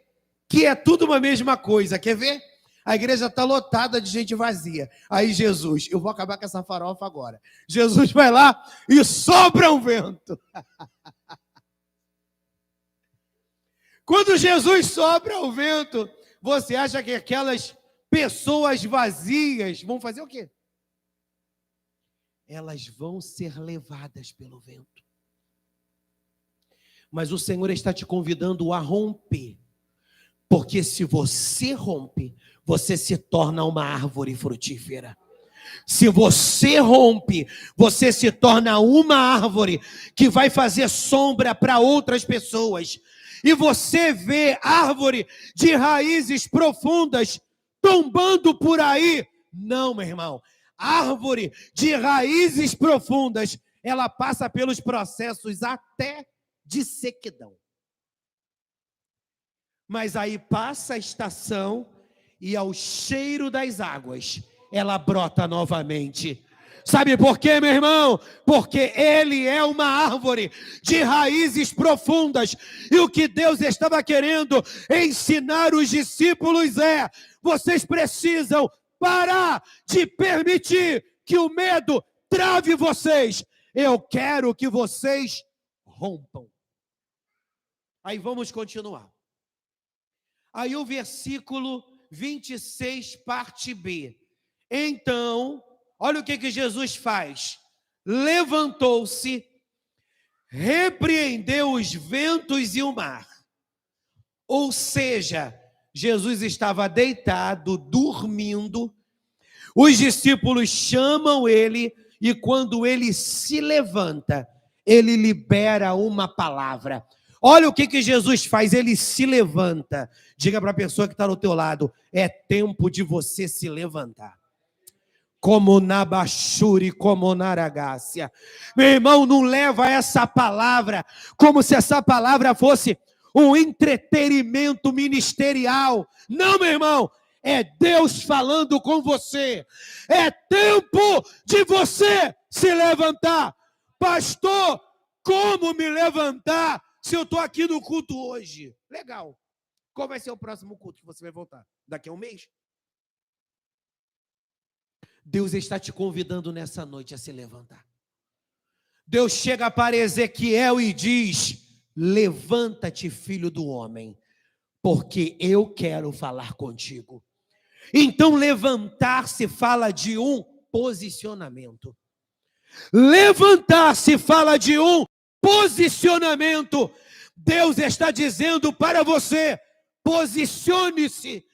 que é tudo uma mesma coisa. Quer ver? A igreja está lotada de gente vazia. Aí Jesus, eu vou acabar com essa farofa agora. Jesus vai lá e sopra um vento. Quando Jesus sopra o vento, você acha que aquelas pessoas vazias vão fazer o quê? Elas vão ser levadas pelo vento. Mas o Senhor está te convidando a romper. Porque se você rompe, você se torna uma árvore frutífera. Se você rompe, você se torna uma árvore que vai fazer sombra para outras pessoas. E você vê árvore de raízes profundas tombando por aí. Não, meu irmão. Árvore de raízes profundas, ela passa pelos processos até de sequidão. Mas aí passa a estação e ao cheiro das águas, ela brota novamente. Sabe por quê, meu irmão? Porque ele é uma árvore de raízes profundas. E o que Deus estava querendo ensinar os discípulos é: vocês precisam parar de permitir que o medo trave vocês. Eu quero que vocês rompam. Aí vamos continuar. Aí o versículo 26, parte B. Então, olha o que Jesus faz. Levantou-se, repreendeu os ventos e o mar. Ou seja, Jesus estava deitado, dormindo. Os discípulos chamam ele e quando ele se levanta, ele libera uma palavra. Olha o que Jesus faz, ele se levanta. Diga para a pessoa que está do teu lado, é tempo de você se levantar. Como na Bachuri, como na Aragácia. Meu irmão, não leva essa palavra como se essa palavra fosse um entretenimento ministerial. Não, meu irmão, é Deus falando com você. É tempo de você se levantar. Pastor, como me levantar se eu estou aqui no culto hoje? Legal. Qual vai ser o próximo culto que você vai voltar? Daqui a um mês? Deus está te convidando nessa noite a se levantar. Deus chega para Ezequiel e diz: levanta-te, filho do homem, porque eu quero falar contigo. Então levantar-se fala de um posicionamento. Levantar-se fala de um posicionamento. Deus está dizendo para você: posicione-se.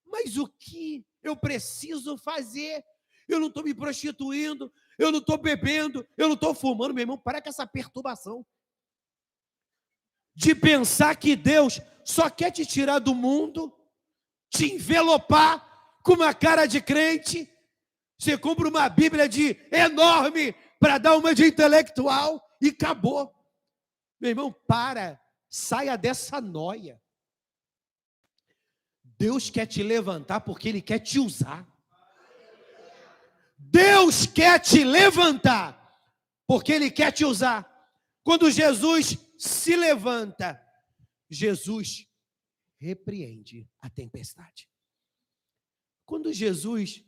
Mas o que eu preciso fazer? Eu não estou me prostituindo, eu não estou bebendo, eu não estou fumando. Meu irmão, para com essa perturbação de pensar que Deus só quer te tirar do mundo, te envelopar com uma cara de crente. Você compra uma Bíblia enorme para dar uma de intelectual e acabou. Meu irmão, saia dessa noia. Deus quer te levantar porque Ele quer te usar. Deus quer te levantar porque Ele quer te usar. Quando Jesus se levanta, Jesus repreende a tempestade. Quando Jesus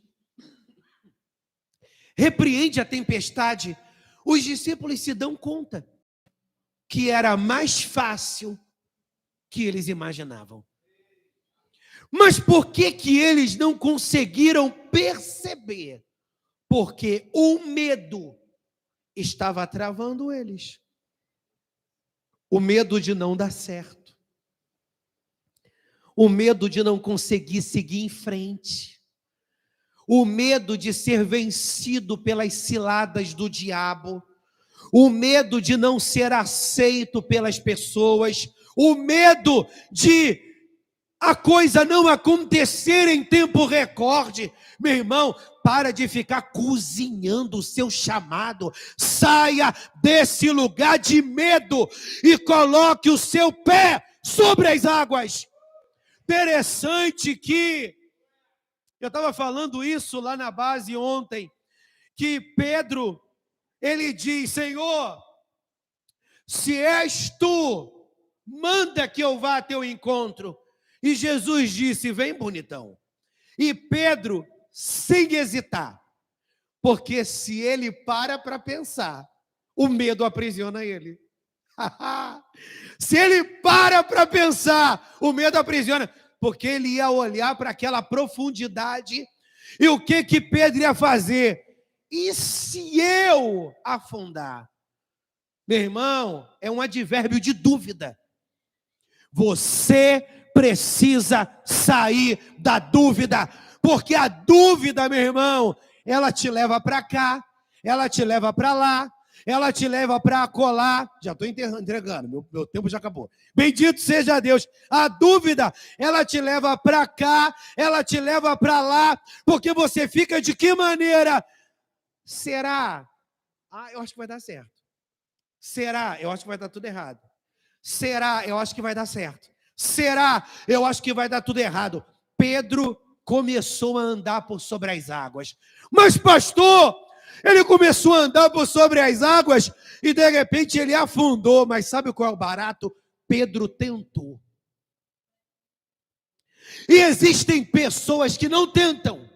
repreende a tempestade, os discípulos se dão conta que era mais fácil que eles imaginavam. Mas por que eles não conseguiram perceber? Porque o medo estava travando eles. O medo de não dar certo. O medo de não conseguir seguir em frente. O medo de ser vencido pelas ciladas do diabo. O medo de não ser aceito pelas pessoas. O medo de a coisa não acontecer em tempo recorde. Meu irmão, para de ficar cozinhando o seu chamado. Saia desse lugar de medo e coloque o seu pé sobre as águas. Interessante que eu estava falando isso lá na base ontem, que Pedro, ele diz: Senhor, se és tu, manda que eu vá a teu encontro. E Jesus disse: vem, bonitão. E Pedro, sem hesitar, porque se ele para pensar, o medo aprisiona ele. Se ele para pensar, o medo aprisiona, porque ele ia olhar para aquela profundidade. E o que Pedro ia fazer? E se eu afundar? Meu irmão, é um advérbio de dúvida. Você precisa sair da dúvida, porque a dúvida, meu irmão, ela te leva para cá, ela te leva para lá, ela te leva para acolá. Já estou entregando, meu tempo já acabou. Bendito seja Deus. A dúvida, ela te leva para cá, ela te leva para lá, porque você fica de que maneira? Será? Eu acho que vai dar certo. Será? Eu acho que vai dar tudo errado. Será? Eu acho que vai dar certo. Será? Eu acho que vai dar tudo errado. Pedro começou a andar por sobre as águas. Mas pastor, ele começou a andar por sobre as águas e de repente ele afundou. Mas sabe qual é o barato? Pedro tentou. E existem pessoas que não tentam.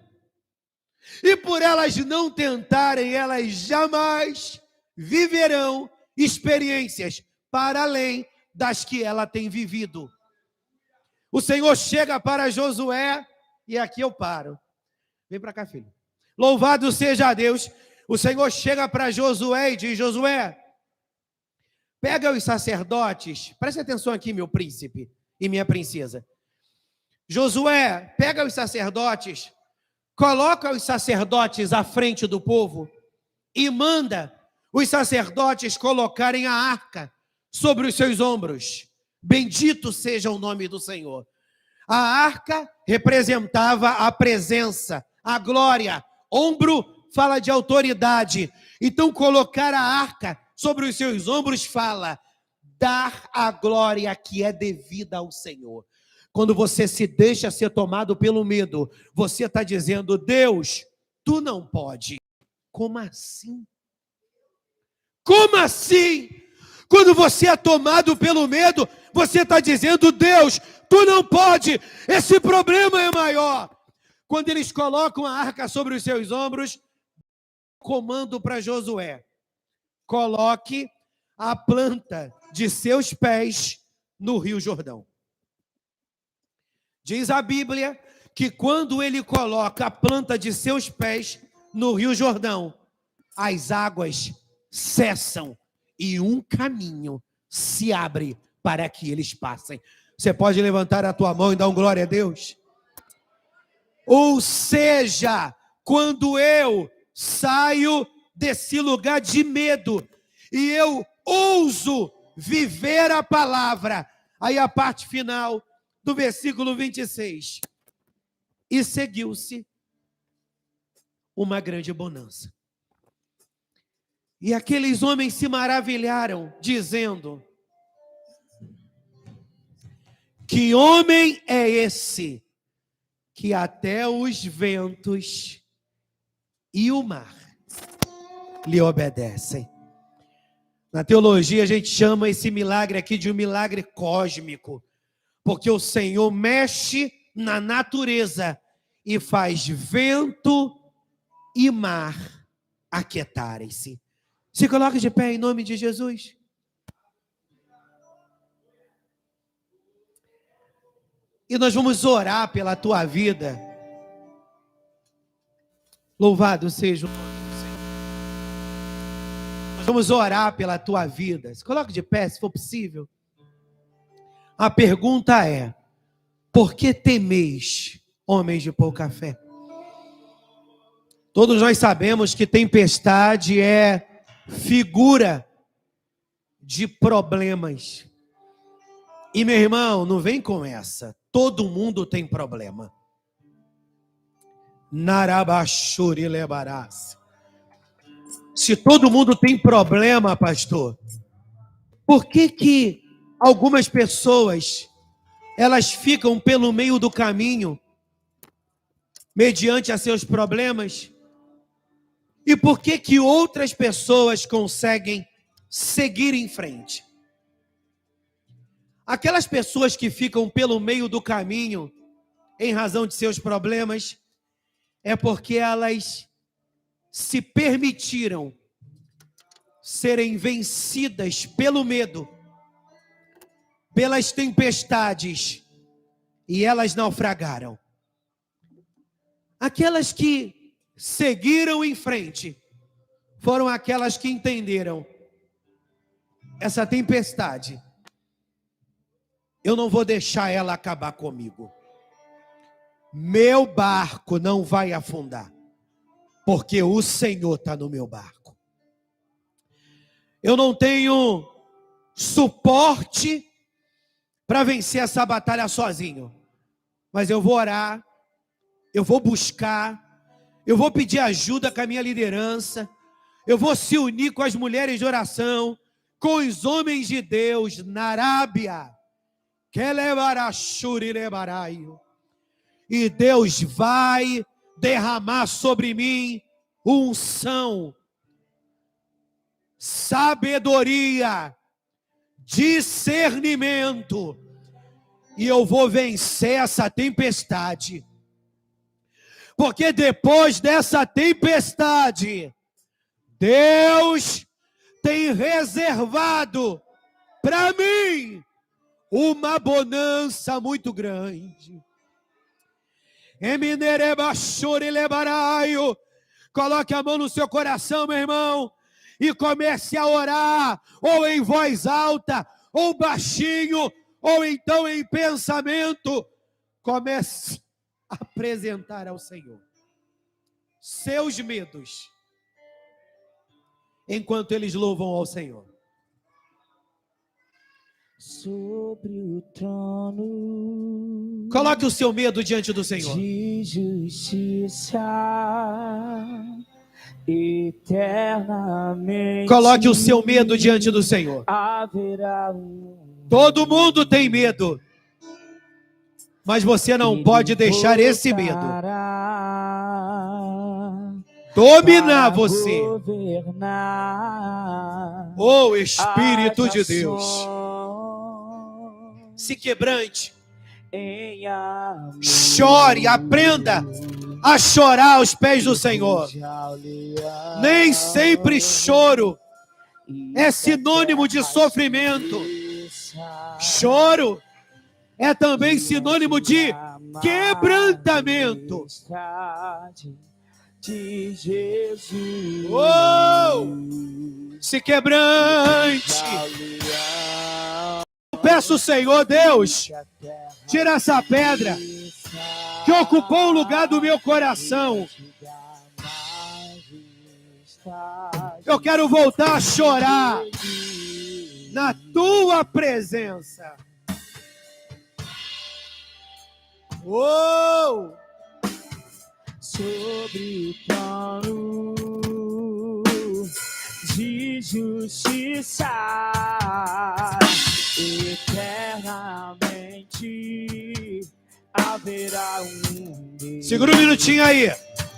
E por elas não tentarem, elas jamais viverão experiências para além das que ela tem vivido. O Senhor chega para Josué, e aqui eu paro. Vem para cá, filho. Louvado seja Deus. O Senhor chega para Josué e diz: Josué, pega os sacerdotes. Preste atenção aqui, meu príncipe e minha princesa. Josué, pega os sacerdotes, coloca os sacerdotes à frente do povo e manda os sacerdotes colocarem a arca sobre os seus ombros. Bendito seja o nome do Senhor. A arca representava a presença, a glória. Ombro fala de autoridade. Então, colocar a arca sobre os seus ombros fala dar a glória que é devida ao Senhor. Quando você se deixa ser tomado pelo medo, você está dizendo: Deus, tu não pode. Como assim? Como assim? Quando você é tomado pelo medo, você está dizendo: Deus, tu não pode, esse problema é maior. Quando eles colocam a arca sobre os seus ombros, comando para Josué: coloque a planta de seus pés no Rio Jordão. Diz a Bíblia que quando ele coloca a planta de seus pés no Rio Jordão, as águas cessam e um caminho se abre para que eles passem. Você pode levantar a tua mão e dar um glória a Deus? Ou seja, quando eu saio desse lugar de medo e eu ouso viver a palavra, aí a parte final do versículo 26. E seguiu-se uma grande bonança. E aqueles homens se maravilharam, dizendo: que homem é esse que até os ventos e o mar lhe obedecem? Na teologia a gente chama esse milagre aqui de um milagre cósmico, porque o Senhor mexe na natureza e faz vento e mar aquietarem-se. Se coloque de pé em nome de Jesus. E nós vamos orar pela tua vida. Louvado seja o nome do Senhor. Nós vamos orar pela tua vida. Se coloque de pé, se for possível. A pergunta é: por que temeis, homens de pouca fé? Todos nós sabemos que tempestade é figura de problemas. E meu irmão, não vem com essa. Todo mundo tem problema. Narabashuri lebarás. Se todo mundo tem problema, pastor, por que algumas pessoas elas ficam pelo meio do caminho mediante a seus problemas? E por que outras pessoas conseguem seguir em frente? Aquelas pessoas que ficam pelo meio do caminho em razão de seus problemas é porque elas se permitiram serem vencidas pelo medo, pelas tempestades, e elas naufragaram. Aquelas que seguiram em frente foram aquelas que entenderam: essa tempestade, eu não vou deixar ela acabar comigo. Meu barco não vai afundar, porque o Senhor está no meu barco. Eu não tenho suporte para vencer essa batalha sozinho, mas eu vou orar, eu vou buscar, eu vou pedir ajuda com a minha liderança, eu vou se unir com as mulheres de oração, com os homens de Deus na Arábia, e Deus vai derramar sobre mim unção, sabedoria, discernimento, e eu vou vencer essa tempestade. Porque depois dessa tempestade, Deus tem reservado para mim uma bonança muito grande. Coloque a mão no seu coração, meu irmão, e comece a orar, ou em voz alta, ou baixinho, ou então em pensamento. Comece a apresentar ao Senhor seus medos, enquanto eles louvam ao Senhor. Sobre o trono, Coloque o seu medo diante do Senhor. de justiça eternamente. Coloque o seu medo diante do Senhor. Haverá Todo mundo tem medo, mas você não pode deixar esse medo dominar você. Oh, Espírito de Deus, se quebrante, chore, aprenda a chorar aos pés do Senhor. Nem sempre choro é sinônimo de sofrimento. Choro é também sinônimo de quebrantamento. De Jesus. Oh! Se quebrante. Eu peço, Senhor Deus, tira essa pedra que ocupou o lugar do meu coração. Eu quero voltar a chorar na tua presença. Oh! Sobre o trono de justiça eternamente haverá um Deus. Segura um minutinho aí.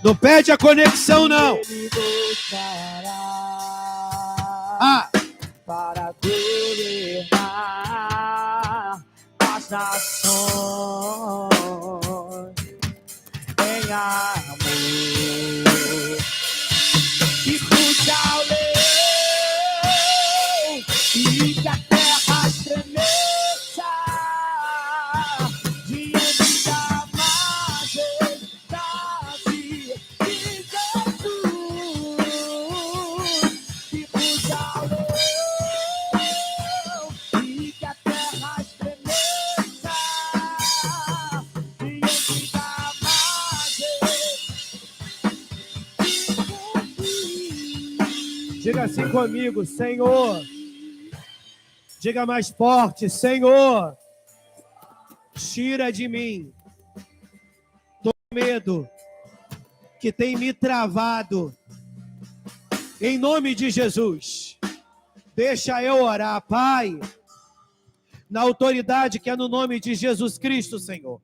Não perde a conexão, não. Ele voltará para governar as nações em amor e puxa o leão e que a terra estremeça diante da majestade de Jesus. E puxa o leão e que a terra estremeça diante da Diga assim comigo, Senhor. Diga mais forte, Senhor. Tira de mim todo medo que tem me travado. Em nome de Jesus. Deixa eu orar, Pai. Na autoridade que é no nome de Jesus Cristo, Senhor.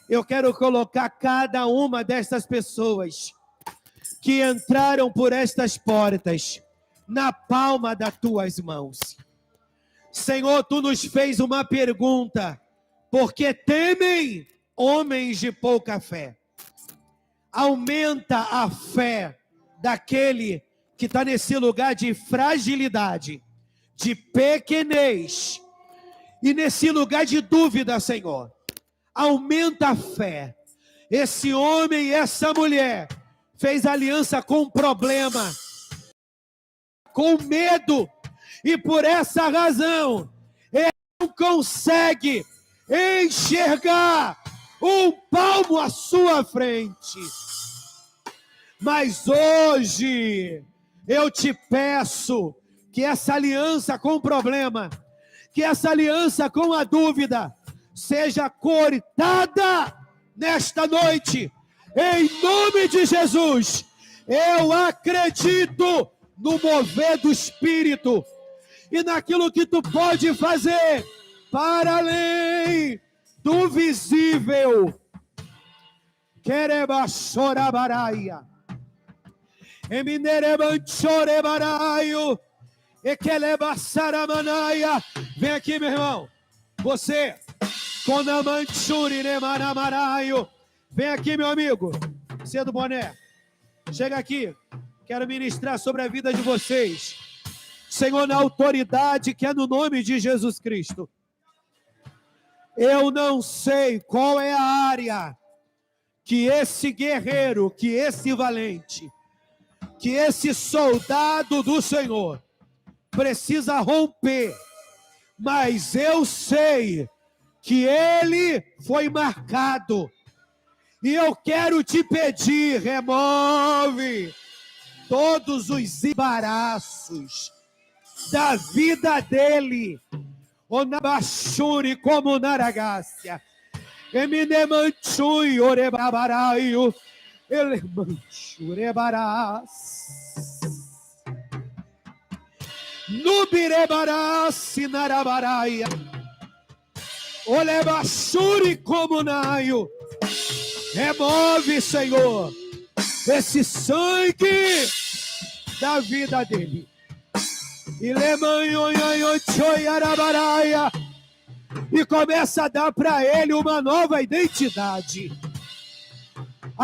Eu quero colocar cada uma dessas pessoas que entraram por estas portas na palma das tuas mãos. Senhor, tu nos fez uma pergunta: por que temem homens de pouca fé? Aumenta a fé daquele que está nesse lugar de fragilidade, de pequenez e nesse lugar de dúvida, Senhor. Aumenta a fé. Esse homem e essa mulher fez aliança com um problema, com medo, e por essa razão ele não consegue enxergar um palmo à sua frente. Mas hoje eu te peço que essa aliança com o problema, que essa aliança com a dúvida seja cortada nesta noite. Em nome de Jesus, eu acredito no mover do Espírito e naquilo que tu pode fazer para além do visível. Quereba chorabaraia, eminerebanchorebaraio, equeleba saramanaia. Vem aqui, meu irmão. Você, conamanchuri nemanamaraio. Vem aqui, meu amigo. Você é do boné. Chega aqui. Quero ministrar sobre a vida de vocês. Senhor, na autoridade que é no nome de Jesus Cristo. Eu não sei qual é a área que esse guerreiro, que esse valente, que esse soldado do Senhor precisa romper, mas eu sei que ele foi marcado. E eu quero te pedir, remove todos os embaraços da vida dele. Onabashuri como naragácia. Eminemanchui orebaraio. Elemanchurebarás. Nubirebarás narabaraia. Olebashuri como naio. Remove, Senhor, esse sangue da vida dele. E começa a dar para ele uma nova identidade.